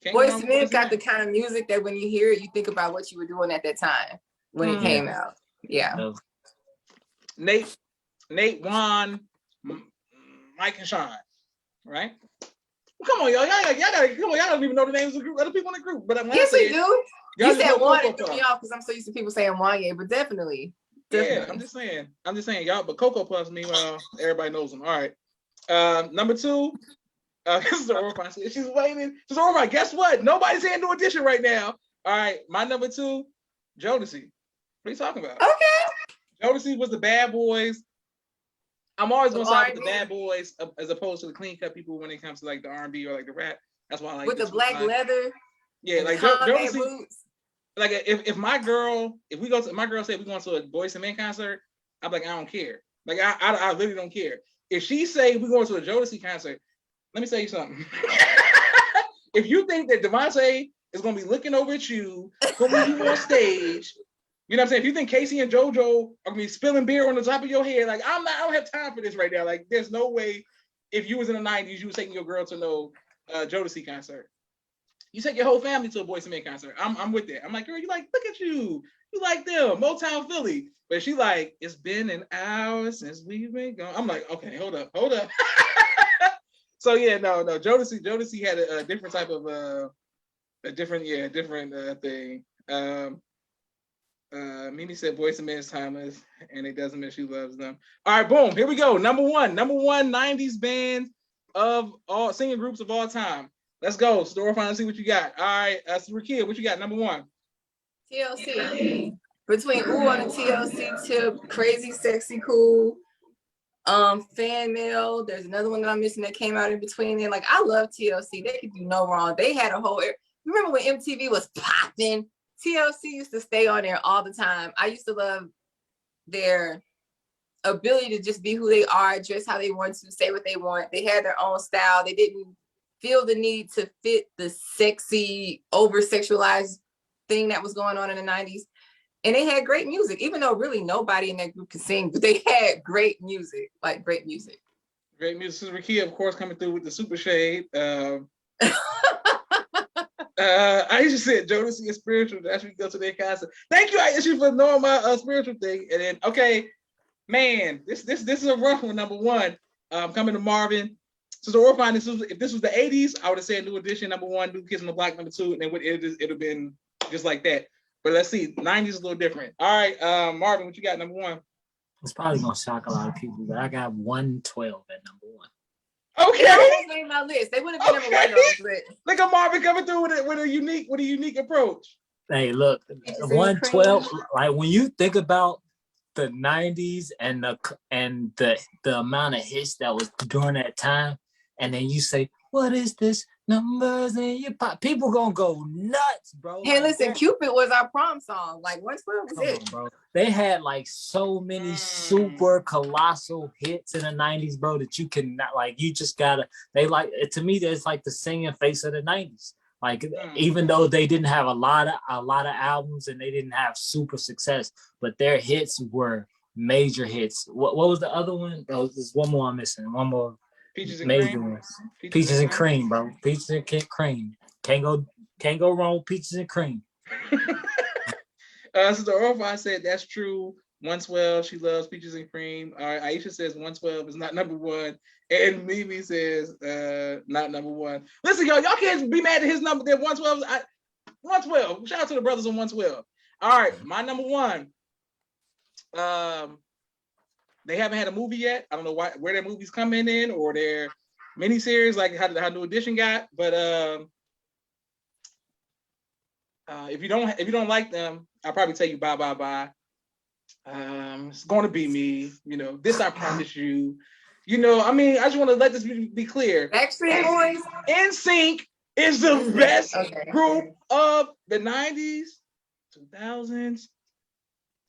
Boyz II Men got the kind of music that when you hear it, you think about what you were doing at that time when it came out. Yeah. Nate, Juan, Mike, and Sean, right? Come on, y'all don't even know the names of the group, other people in the group. But I'm yes, we do. You said Juan, it threw me off because I'm so used to people saying Wanye, but definitely. Yeah, I'm just saying, y'all. But Cocoa Puffs, meanwhile, everybody knows them. All right. Number 2. This is the Orphan. She's waiting. She's Orphan. Guess what? Nobody's saying no audition right now. All right. My number 2, Jodeci. What are you talking about? Okay. Jodeci was the bad boys. I'm always gonna side with the bad boys as opposed to the clean cut people when it comes to like the R&B or like the rap. That's why I like with the black leather. Yeah, like Jodeci. Like if my girl said we're going to a Boyz II Men concert, I'm like, I don't care. Like I literally don't care. If she say we're going to a Jodeci concert, let me tell you something. If you think that Devontae is going to be looking over at you, putting you on stage, you know what I'm saying? If you think Casey and JoJo are going to be spilling beer on the top of your head, like I don't have time for this right now. Like there's no way if you was in the 90s, you was taking your girl to no Jodeci concert. You take your whole family to a Boyz II Men concert. I'm with that. I'm like, girl, you like, look at you. You like them, Motown Philly. But she like, it's been an hour since we've been gone. I'm like, okay, hold up. So yeah, no. Jodeci had a different type of different thing. Mimi said Boyz II Men is timeless, and it doesn't mean she loves them. All right, boom. Here we go. Number one 90s band of all singing groups of all time. Let's go. Store find see what you got. All right, Rakia, what you got? Number 1. TLC. Between Ooh on the TLC tip, Crazy Sexy Cool. Fan mail. There's another one that I'm missing that came out in between there. Like I love TLC. They could do no wrong. They had a whole. Remember when MTV was popping? TLC used to stay on there all the time. I used to love their ability to just be who they are, dress how they want to, say what they want. They had their own style. They didn't feel the need to fit the sexy, over-sexualized thing that was going on in the 90s. And they had great music, even though really nobody in that group could sing, but they had great music, like great music. Great music. Rakia, of course, coming through with the super shade. Aisha said Jodeci is spiritual. That's when you go to their concert. Thank you, Aisha, for knowing my spiritual thing. And then, okay, man, this is a rough one. Number 1, coming to Marvin. So the Orphan, if this was the 80s, I would have said New Edition, number 1, New Kids on the Block, number 2, and then it'd have been just like that. But let's see, 90s is a little different. All right, Marvin, what you got, number 1? It's probably gonna shock a lot of people, but I got 112 at number 1. Okay, that made my list. They would have been number 1 though, but look at Marvin coming through with a unique approach. Hey, look, 112. Like when you think about the 90s and the amount of hits that was during that time, and then you say, "What is this? Numbers in your pop?" People gonna go nuts, bro. Hey, listen, Cupid was our prom song. Like 112 was it, bro. They had like so many super colossal hits in the 90s, bro, that you cannot like. You just gotta. They like to me. That's like the singing face of the 90s. Like even though they didn't have a lot of albums and they didn't have super success, but their hits were major hits. What was the other one? Oh, there's one more I'm missing. One more. Peaches and Cream. Peaches and Cream, bro. Peaches and Cream. Can't go wrong with Peaches and Cream. So the Orphan said that's true. 112, she loves Peaches and Cream. All right, Aisha says 112 is not number 1. And Mimi says not number 1. Listen, y'all can't be mad at his number. That 112. 112. Shout out to the brothers on 112. All right, my number one. They haven't had a movie yet. I don't know where their movies coming in or their miniseries, like how New Edition got. But if you don't like them, I'll probably tell you bye bye bye. It's going to be me. You know, this I promise you. You know, I mean, I just want to let this be clear. Backstreet Boys. NSYNC is the best group of the 90s, 2000s.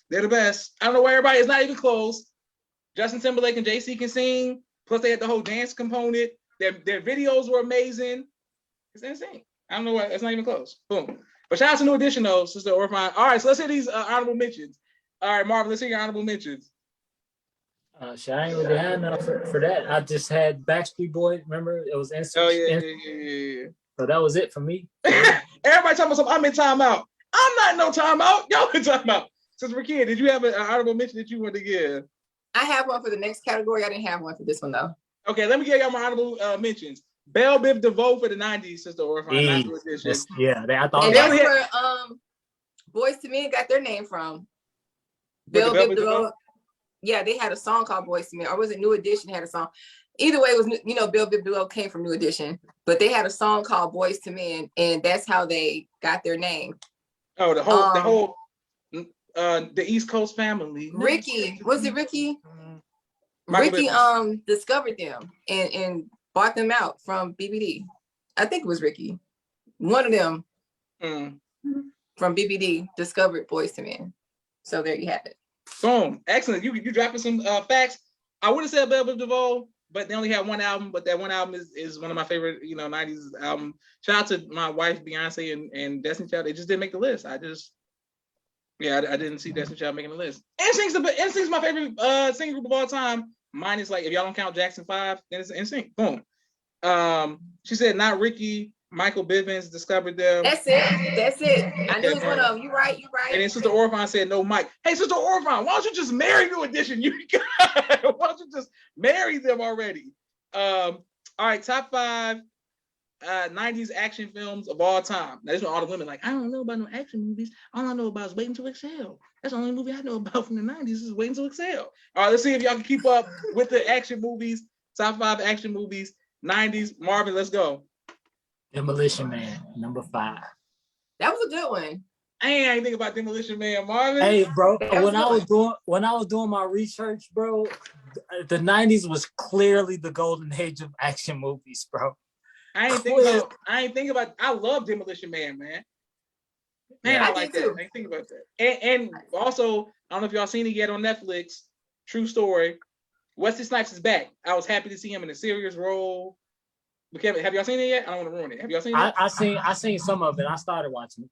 They're the best. I don't know why everybody is not even close. Justin Timberlake and JC can sing. Plus, they had the whole dance component. Their videos were amazing. It's NSYNC. I don't know why. It's not even close. Boom. But shout out to New Edition, though, Sister Orphan. All right, so let's hear these honorable mentions. All right, Marvin, let's hear your honorable mentions. Shit, I ain't really had enough for that. I just had Backstreet Boys. Remember, it was NSYNC. Oh yeah. So that was it for me. Everybody talking about something. I'm in timeout. I'm not in no timeout. Y'all in timeout. Sister Rakia, did you have an honorable mention that you wanted to give? I have one for the next category. I didn't have one for this one though. Okay, let me give y'all my honorable mentions. Belle Biv DeVoe for the 90s, Sister Orphan. Yeah, I thought. And that's where Boys to Men got their name from. Belle Biv DeVoe. Yeah, they had a song called Boys to Men, or was it New Edition had a song? Either way, it was, you know, Belle Biv DeVoe came from New Edition, but they had a song called Boys to Men, and that's how they got their name. Oh, the East Coast family. Ricky, was it Ricky? Ricky discovered them and bought them out from BBD. I think it was Ricky. One of them from BBD discovered Boys to Men. So there you have it. Boom. Excellent. You dropping some facts. I would have said Belle Biv DeVoe, but they only had one album, but that one album is one of my favorite, 90s album. Shout out to my wife, Beyonce and Destiny Child. They just didn't make the list. I didn't see Destiny Child making the list. NSYNC's my favorite singing group of all time. Mine is like, if y'all don't count Jackson 5, then it's NSYNC. Boom. She said not Ricky. Michael Bivins discovered them. That's it. I knew it was one of them. You right. And then Sister Orphan said no Mike. Hey, Sister Orphan, why don't you just marry New Edition? Why don't you just marry them already? All right, top 5 90s action films of all time. Now, this is all the women like, I don't know about no action movies. All I know about is Waiting to Exhale. That's the only movie I know about from the 90s is Waiting to Exhale. All right, let's see if y'all can keep up with the action movies. Top 5 action movies, 90s. Marvin, let's go. Demolition Man, number 5. That was a good one. I ain't think about Demolition Man, Marvin. Hey, bro, when I was doing my research, bro, the 90s was clearly the golden age of action movies, bro. I ain't think about. I love Demolition Man, man. I like that. I ain't think about that. And also, I don't know if y'all seen it yet on Netflix. True story. Wesley Snipes is back. I was happy to see him in a serious role. Have y'all seen it yet? I don't want to ruin it. Have y'all seen it? I seen some of it. I started watching it.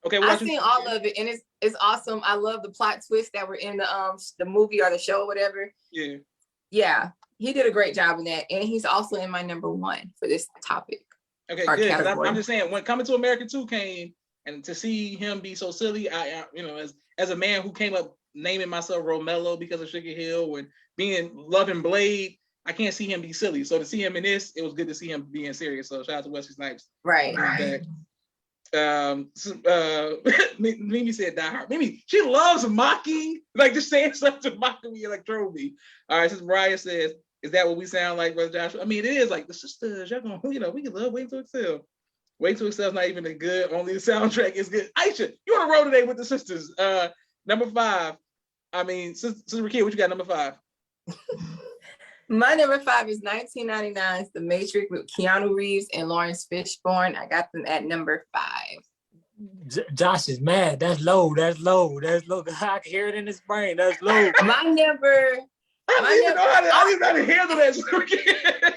Okay, I've seen all of it, and it's awesome. I love the plot twists that were in the movie or the show, or whatever. Yeah, he did a great job in that, and he's also in my number 1 for this topic. Okay, good. I'm just saying, when Coming to America 2 came, and to see him be so silly, I as a man who came up naming myself Romello because of Sugar Hill and being loving Blade, I can't see him be silly. So to see him in this, it was good to see him being serious. So shout out to Wesley Snipes. Right. Mimi said Die Hard. Mimi, she loves mocking, like just saying something to mock me, like troll me. All right, since Mariah says, is that what we sound like, Brother Joshua? I mean, it is like the sisters, y'all gonna, we can love Waiting to Exhale. Waiting to Exhale is not even a good, only the soundtrack is good. Aisha, you on the road today with the sisters. Number 5. I mean, Sister Rakia, what you got number 5? My number 5 is 1999's The Matrix with Keanu Reeves and Lawrence Fishburne. I got them at number 5. Josh is mad. That's low. I can hear it in his brain. That's low. My number. I don't even know how to handle that.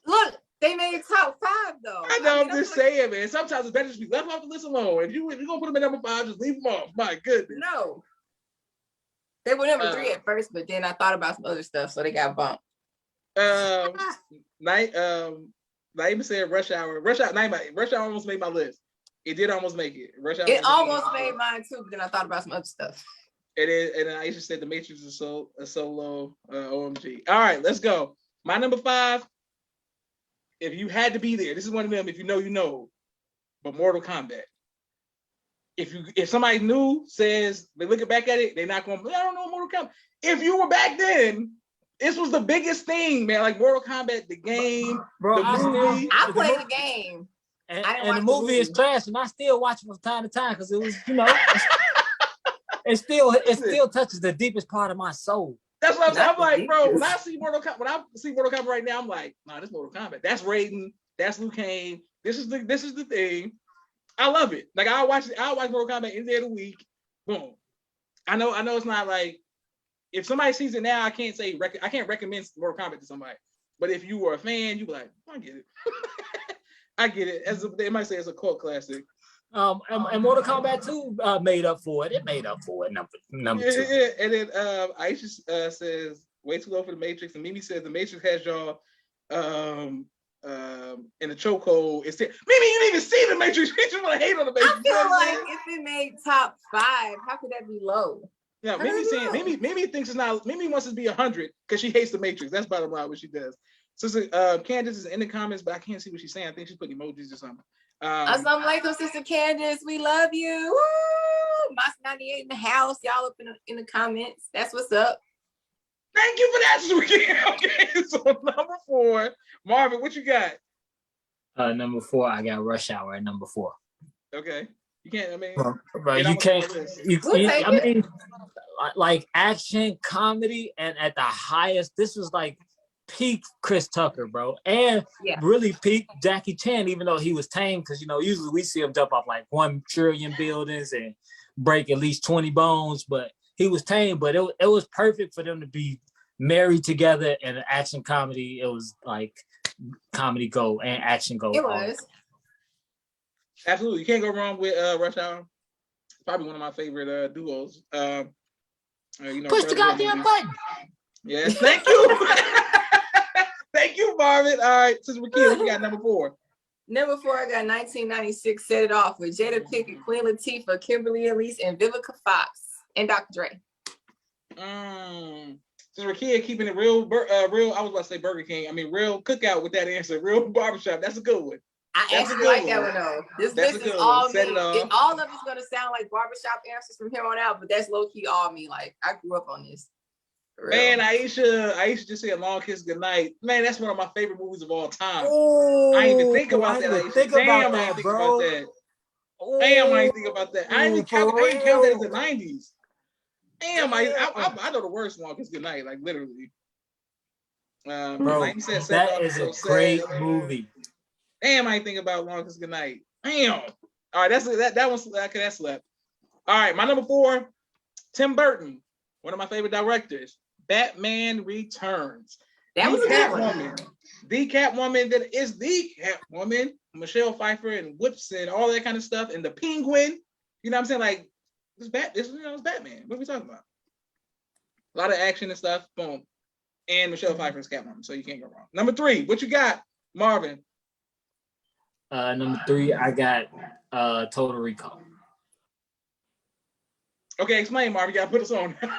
Look, they made top 5 though. I know. I'm just saying, man. Sometimes it's better to be left off the list alone. If you're gonna put them at number 5, just leave them off. My goodness. No. They were number 3 at first, but then I thought about some other stuff, so they got bumped. Naima said Rush Hour. Rush Hour almost made my list. It did almost make it. Rush Hour. It almost made mine too, but then I thought about some other stuff. And Aisha said The Matrix is a solo OMG. All right, let's go. My number 5. If you had to be there, this is one of them. If you know, you know. But Mortal Kombat. if somebody new says they looking back at it, they're not going, I don't know Mortal Kombat. If you were back then, this was the biggest thing, man. Like Mortal Kombat, the game, bro. the movie. I played the game. And the movie is trash, and I still watch it from time to time because it was, it still touches the deepest part of my soul. That's what I'm like, bro. When I see Mortal Kombat right now, I'm like, nah, this Mortal Kombat. That's Raiden. That's Liu Kang. This is the thing. I love it. Like I'll watch Mortal Kombat any day of the week. Boom. I know it's not like if somebody sees it now, I can't recommend Mortal Kombat to somebody. But if you were a fan, you be like, I get it. I get it. They might say it's a cult classic. And Mortal Kombat 2 made up for it. It made up for it. Number 2. Yeah. And then Aisha says way too low for the Matrix, and Mimi says the Matrix has y'all in the chokehold. Mimi, you didn't even see the Matrix. You just want to hate on the Matrix. I feel like if it made top 5, how could that be low? Yeah, Mimi thinks it's not. Mimi wants it to be 100 because she hates the Matrix. That's bottom line what she does. Sister Candace is in the comments, but I can't see what she's saying. I think she's putting emojis or something. Assalamu alaikum, Sister Candace. We love you. Woo! Mas 98 in the house. Y'all up in the comments. That's what's up. Thank you for that, Suki. Okay, so number 4, Marvin, what you got? Number 4, I got Rush Hour at number 4. Okay, you can't. I mean, bro, you can't. I mean, like action, comedy, and at the highest, this was like peak Chris Tucker, bro, and really peak Jackie Chan, even though he was tame, because usually we see him jump off like 1 trillion buildings and break at least 20 bones, but he was tame. But it was perfect for them to be married together in an action comedy. It was like comedy go and action go. It was absolutely, you can't go wrong with Rush Hour. Probably one of my favorite duos. Push the goddamn button. Yes, thank you. Thank you, Marvin. All right, Sister Rakia, we got number 4. Number 4, I got 1996. Set It Off with Jada Pinkett, Queen Latifah, Kimberly Elise, and Vivica Fox, and Dr. Dre. Sister Rakia keeping it real. I was about to say Burger King. I mean, real cookout with that answer. Real barbershop. That's a good one. I actually like that one though. This is all me. All of it's gonna sound like barbershop answers from here on out, but that's low key all me. Like I grew up on this. Man, Aisha just said Long Kiss Goodnight. Man, that's one of my favorite movies of all time. Ooh, I didn't even think about that. Damn, I didn't think about that. Damn, I didn't think about that. I didn't count that as the 90s. Damn, I know the worst Long Kiss Goodnight, like literally. Bro, like said, that is a great movie. Damn, I didn't think about Long Kiss Goodnight. Damn. All right, that one's okay. That slept. All right, my number 4, Tim Burton, one of my favorite directors. Batman Returns. That was a good one. The Catwoman that is the Catwoman. Michelle Pfeiffer and whips and all that kind of stuff. And the Penguin. You know what I'm saying? Like, it's Batman. What are we talking about? A lot of action and stuff. Boom. And Michelle Pfeiffer's Catwoman. So you can't go wrong. Number 3, what you got, Marvin? Number 3, I got Total Recall. Okay, explain, Marvin. You gotta put us on. Put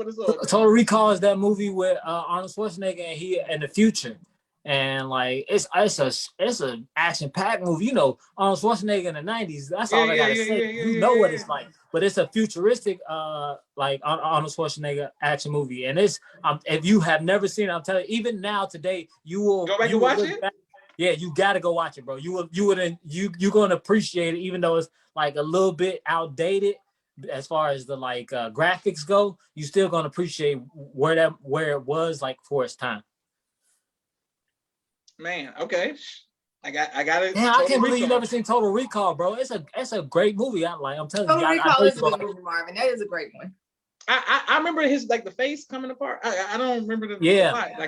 us on. Total Recall is that movie with Arnold Schwarzenegger and he in the future, and like it's an action-packed movie. Arnold Schwarzenegger in the 90s. That's all I gotta say. What it's like, but it's a futuristic like Arnold Schwarzenegger action movie, and it's if you have never seen it, I'm telling you, even now today you will go back and watch it. Yeah, you gotta go watch it, bro. You're gonna appreciate it, even though it's like a little bit outdated. As far as the like graphics go, you still gonna appreciate where it was like for its time. Man, okay, I got it. Yeah, I can't believe you never seen Total Recall, bro. It's a great movie. I'm telling you. Total Recall is a good movie, Marvin. That is a great one. I remember his like the face coming apart. I don't remember the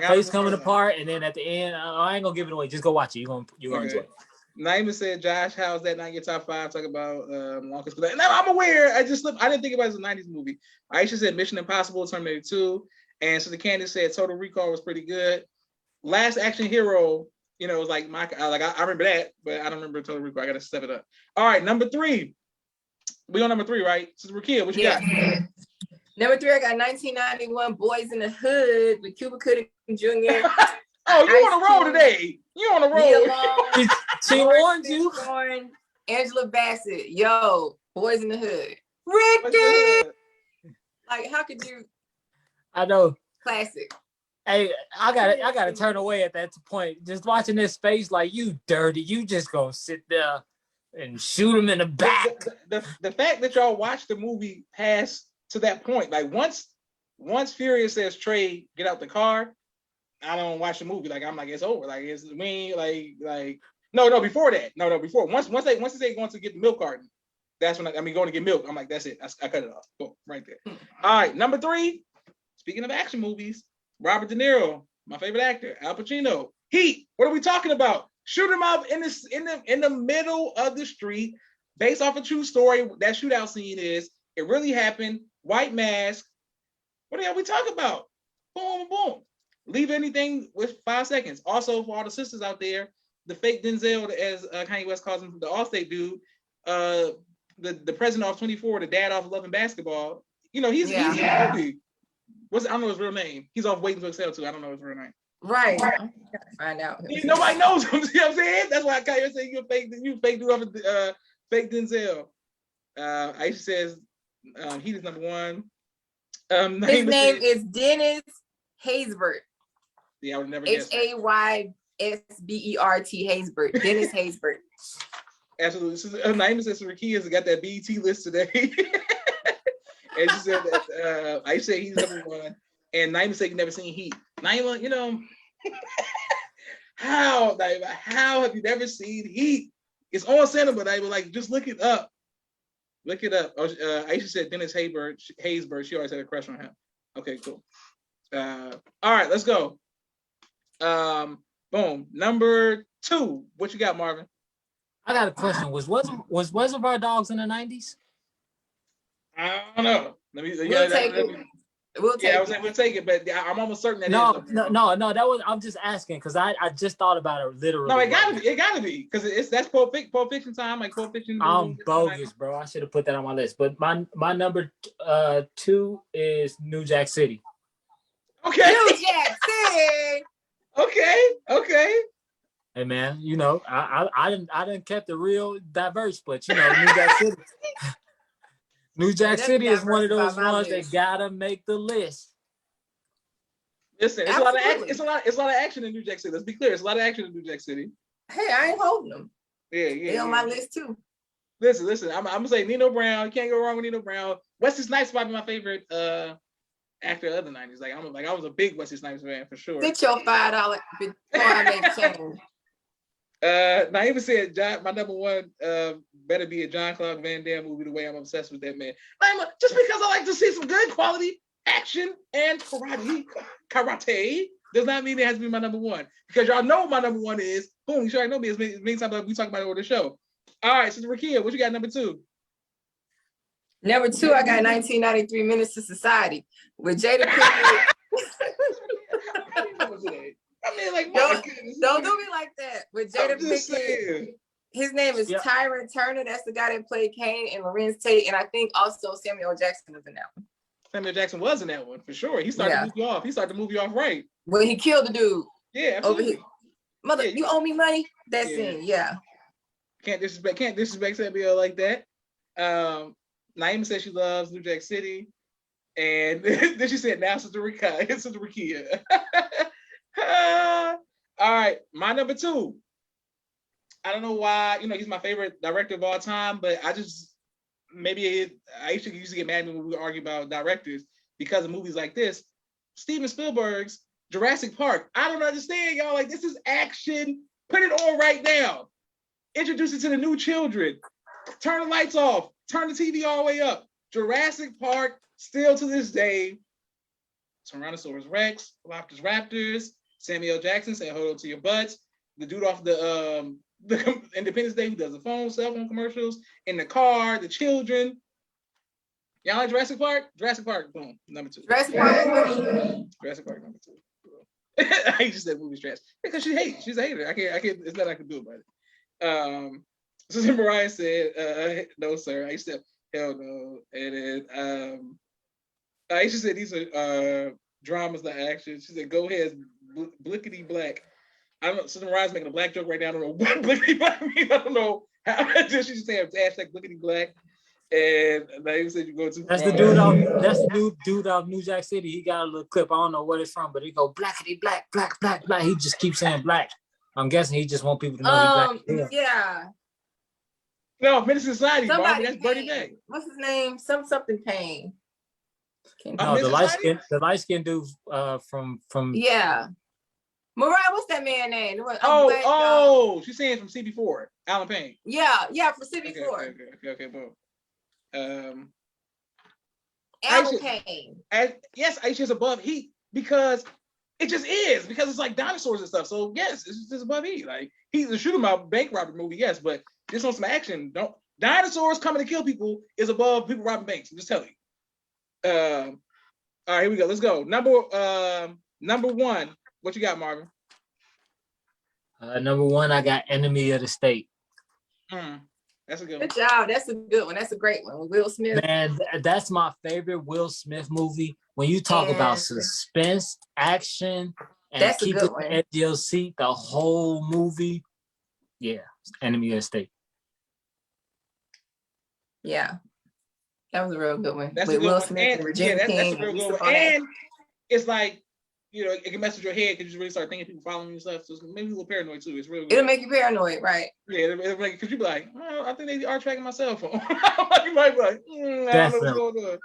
face coming apart, and then at the end, I ain't gonna give it away. Just go watch it. You're gonna enjoy it. Naima said, Josh, how's that not your top 5? Talk about Long Kiss Goodnight. No, I'm aware. I didn't think about it as a 90s movie. Aisha said Mission Impossible, Terminator 2. And so the Candace said Total Recall was pretty good. Last Action Hero, was like I remember that, but I don't remember Total Recall. I gotta step it up. All right, number 3. We on number 3, right? Sister Rakia, what you got? Number 3, I got 1991 Boys in the Hood with Cuba Gooding Jr. Oh, you on the roll today. You on the roll. She warned you. Angela Bassett. Yo, Boys in the Hood. What's Ricky! the hood? Like, how could you? I know. Classic. Hey, I gotta turn away at that point. Just watching this face, like, you dirty. You just gonna sit there and shoot him in the back. The fact that y'all watched the movie past to that point, like once Furious says Trey, get out the car, I don't watch the movie. Like I'm like, it's over. Like it's me. Like no before that. No before once they say going to get the milk carton, that's when going to get milk. I'm like, that's it. I cut it off. Boom, right there. All right, number 3. Speaking of action movies, Robert De Niro, my favorite actor, Al Pacino. Heat. What are we talking about? Shoot him up in the middle of the street, based off a true story. That shootout scene it really happened. White mask. What the hell we talking about? Boom, boom. Leave anything with 5 seconds. Also, for all the sisters out there, the fake Denzel, as Kanye West calls him, the Allstate dude, the president off 24, the dad off Love and Basketball. You know, he's in the movie. I don't know his real name. He's off Waiting to Exhale too. I don't know his real name. Right. Gotta find out. Nobody knows him. See what I'm saying? That's why Kanye said you fake dude off fake Denzel. Aisha says he is number 1. His name is Dennis Haysbert. Yeah, I would never guess. Haysbert. Haysbert. Dennis Haysbert. Absolutely. So, Naima says Rakia's got that BET list today. And she said that I say he's number 1. And Naima said you never seen Heat. Naima, you know, how have you never seen Heat? It's on cinema, Naima. Like, just look it up. Look it up. Aisha said Dennis Haysbert. She always had a crush on him. Okay, cool. All right, let's go. Boom. Number 2. What you got, Marvin? I got a question. Was Reservoir Dogs in the 90s? I don't know. We'll take it. We'll take it, but I'm almost certain that no. That was. I'm just asking because I just thought about it literally. No, it gotta be because that's Pulp Fiction time. Like Pulp Fiction. I'm bogus, bro. I should have put that on my list. But my number 2 is New Jack City. Okay. New Jack City. Okay. Hey man, you know I didn't kept it real diverse, but you know New Jack City. New Jack City is one of those ones that gotta make the list. Listen, it's a lot of action. It's a lot of action in New Jack City. Let's be clear. It's a lot of action in New Jack City. Hey, I ain't holding them. Yeah. They on my list too. Listen. I'm gonna say Nino Brown. You can't go wrong with Nino Brown. Wesley Snipes might be my favorite actor of the 90s. I was a big Wesley Snipes fan for sure. Get your $5 before I make change. Naima said my number 1 better be a John Claude Van Damme movie. The way I'm obsessed with that man. Naima, just because I like to see some good quality action and karate does not mean it has to be my number 1. Because y'all know what my number 1 is. Boom, you already know me as many times we talk about it on the show. All right, so Rakia, what you got number 2? Number 2, I got 1993 Menace to Society with Jada Pinkett. I mean, like, don't do me like that. With Jada Pinkett, his name is Tyron Turner. That's the guy that played Kane and Lorenz Tate, and I think also Samuel Jackson was in that one. Samuel Jackson was in that one for sure. He started to move you off. He started to move you off right. When he killed the dude. Yeah, absolutely. Over here. Mother, you owe me money. That scene, Can't disrespect Samuel like that. Naima said she loves New Jack City, and then she said now Sister Rakia. All right, my number 2. I don't know why, he's my favorite director of all time, but I used to get mad when we would argue about directors because of movies like this. Steven Spielberg's Jurassic Park. I don't understand, y'all. Like, this is action. Put it on right now. Introduce it to the new children. Turn the lights off. Turn the TV all the way up. Jurassic Park, still to this day. Tyrannosaurus Rex, Velociraptors Raptors, Samuel Jackson saying hold on to your butts. The dude off the Independence Day who does the cell phone commercials, in the car, the children. Y'all like Jurassic Park? Jurassic Park, boom, number 2. Jurassic Park number 2. I just said movie's trash because she's a hater. I can't. It's nothing I can do about it. So Mariah said, "No, sir." I said, "Hell no." And then Aisha said, "These are dramas, not action." She said, "Go ahead, blickety black." I don't know. So Mariah's making a black joke right now. I don't know what blickety black means. I don't know how. She just saying hashtag blickety black. And like you said, you go too That's far. the dude off. That's the dude off New Jack City. He got a little clip. I don't know what it's from, but he go blackity black, black, black, black. He just keeps saying black. I'm guessing he just want people to know he's black. Yeah. No, Menace Society, Marvin. That's Bernie Payne. Mac. What's his name? Something Payne. No, the light skin dude from yeah. Mariah, what's that man's name? She's saying from CB4, Alan Payne. Yeah, from CB4. Okay, boom. Alan Payne. Yes, Aisha's above Heat because it just is, because it's like dinosaurs and stuff. So yes, it's just above Heat. Like he's a shoot 'em up bank robbery movie, yes, but this on some action. Dinosaurs coming to kill people is above people robbing banks. I'm just telling you. All right, here we go. Let's go. Number one. What you got, Marvin? Number one, I got Enemy of the State. That's a good one. Good job. That's a good one. That's a great one. Will Smith. Man, that's my favorite Will Smith movie. When you talk about suspense, action, and that's keep it at your seat, the whole movie. Yeah, Enemy of the State. Yeah, that was a real good one. That's with a good Will one. Smith and Regina that's King. a real good one. And it's like, it can mess with your head because you really start thinking people following you and stuff. So it's maybe a little paranoid too. It's real good. It'll make you paranoid, right? Yeah, it'll make, because you be like, I think they are tracking my cell phone. You might be like, I don't know what's going on.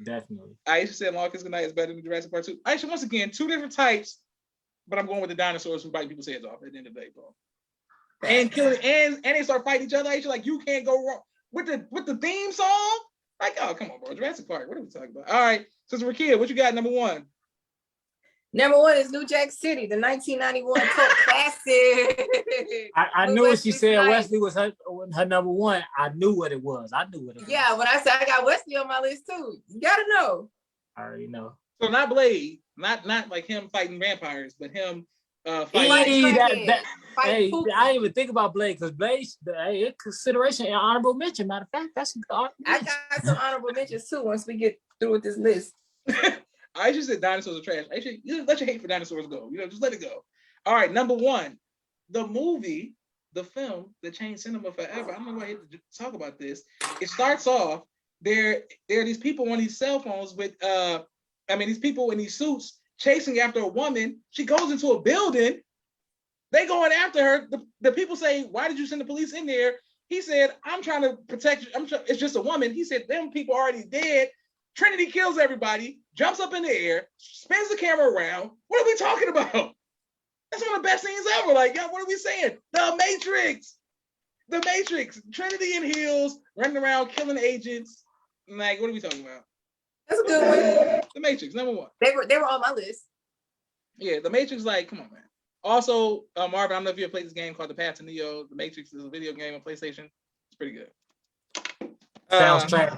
Definitely. Aisha said Long Kiss Goodnight is better than Jurassic Park 2. Aisha, once again, two different types, but I'm going with the dinosaurs who bite people's heads off at the end of the day, bro. And killing, and they start fighting each other. Aisha, like, you can't go wrong with the theme song. Like, oh, come on, bro. Jurassic Park. What are we talking about? All right, Sister Rakia, what you got? Number one. Number one is New Jack City, the 1991 cult classic. I knew when she said Wesley was her number one. I knew what it was. Yeah, when I said I got Wesley on my list too, you gotta know. I already know. So not Blade, not like him fighting vampires, but him fighting. I didn't even think about Blade because Blade, consideration and honorable mention. Matter of fact, that's I got some honorable mentions too. Once we get through with this list. I just said dinosaurs are trash. You let your hate for dinosaurs go. Just let it go. All right, number one, the movie, the film that changed cinema forever. I'm not going to talk about this. It starts off, there are these people on these cell phones with, these people in these suits chasing after a woman. She goes into a building. They going after her. The people say, why did you send the police in there? He said, I'm trying to protect you. It's just a woman. He said, them people are already dead. Trinity kills everybody, jumps up in the air, spins the camera around. What are we talking about? That's one of the best scenes ever. Like, yo, what are we saying? The Matrix. Trinity in heels, running around, killing agents. Like, what are we talking about? That's a good one. The Matrix, number one. They were on my list. Yeah, The Matrix, like, come on, man. Also, Marvin, I don't know if you ever played this game called The Path to Neo. The Matrix is a video game on PlayStation. It's pretty good. Sounds trash.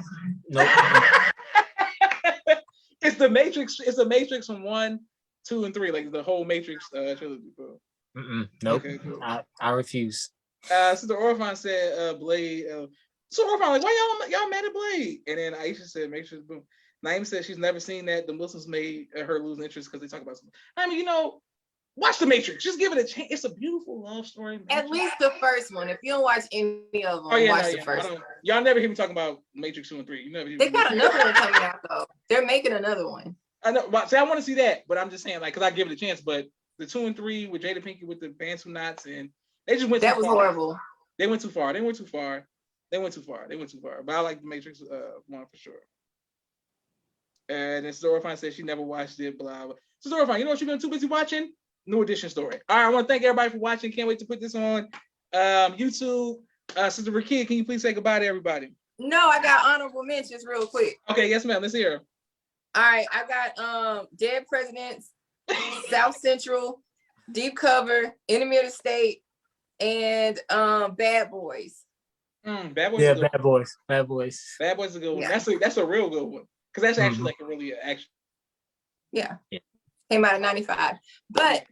Nope. It's the Matrix. It's the Matrix from 1, 2, and 3, like the whole Matrix trilogy. Nope. Okay, cool. I refuse. Sister Orphan said Blade. So Orphan, like, why y'all mad at Blade? And then Aisha said Matrix. Boom. Naima said she's never seen that. The Muslims made her lose interest because they talk about something. Watch The Matrix. Just give it a chance. It's a beautiful love story. At least the first one. If you don't watch any of them, watch the first one. Y'all never hear me talking about Matrix 2 and 3. You never hear they got another one coming out though. They're making another one. I know. See, I want to see that, but I'm just saying, like, because I give it a chance. But the 2 and 3 with Jada Pinkett with the Bantu knots, and they just went. That was horrible. They went too far. But I like the Matrix one for sure. And then Storifine said she never watched it. Blah blah. So Storifine, you know what you've been too busy watching? New Edition story. All right, I want to thank everybody for watching. Can't wait to put this on YouTube. Sister Rakia, can you please say goodbye to everybody? No, I got honorable mentions real quick. Okay, yes, ma'am. Let's hear. All right, I got Dead Presidents, South Central, Deep Cover, Enemy of the State, and Bad Boys. Bad Boys. Yeah, Bad Boys. Bad Boys. Bad Boys is a good one. Yeah. That's a real good one because that's actually like a really action. Yeah. Came out in 95. But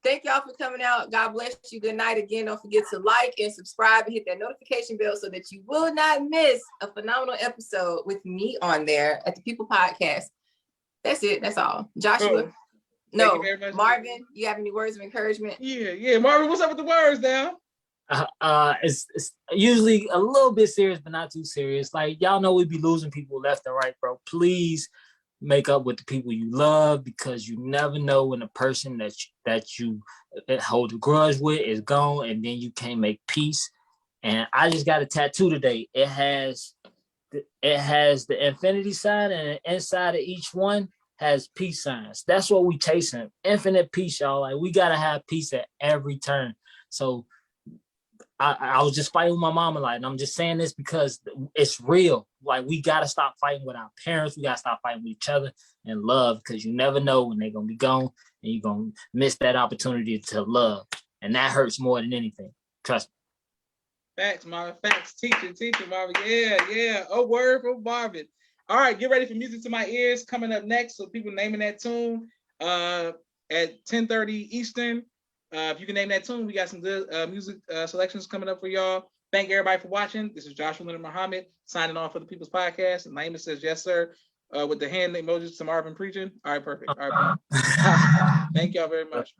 thank y'all for coming out. God bless you. Good night again. Don't forget to like and subscribe and hit that notification bell so that you will not miss a phenomenal episode with me on there at the People Podcast. That's it. That's all. Joshua. No, Marvin, you have any words of encouragement? Yeah. Marvin, what's up with the words now? It's usually a little bit serious, but not too serious. Like, y'all know we be losing people left and right, bro. Please make up with the people you love, because you never know when the person that you hold a grudge with is gone, and then you can't make peace. And I just got a tattoo today. It has the infinity sign, and inside of each one has peace signs. That's what we chasing. Infinite peace, y'all. Like, we gotta have peace at every turn. So I was just fighting with my mama, like, and I'm just saying this because it's real. Like, we gotta stop fighting with our parents. We gotta stop fighting with each other and love, because you never know when they're gonna be gone, and you're gonna miss that opportunity to love, and that hurts more than anything. Trust me. Facts, Marvin. Facts. Teacher, Marvin. Yeah. Oh, word from Marvin. All right, get ready for Music to My Ears coming up next. So people naming that tune at 10:30 Eastern. If you can name that tune, we got some good music selections coming up for y'all. Thank everybody for watching. This is Joshua Leonard Muhammad signing off for the People's Podcast. And Naima says, yes, sir, with the hand emojis to Marvin preaching. All right, perfect. All right, thank y'all very much.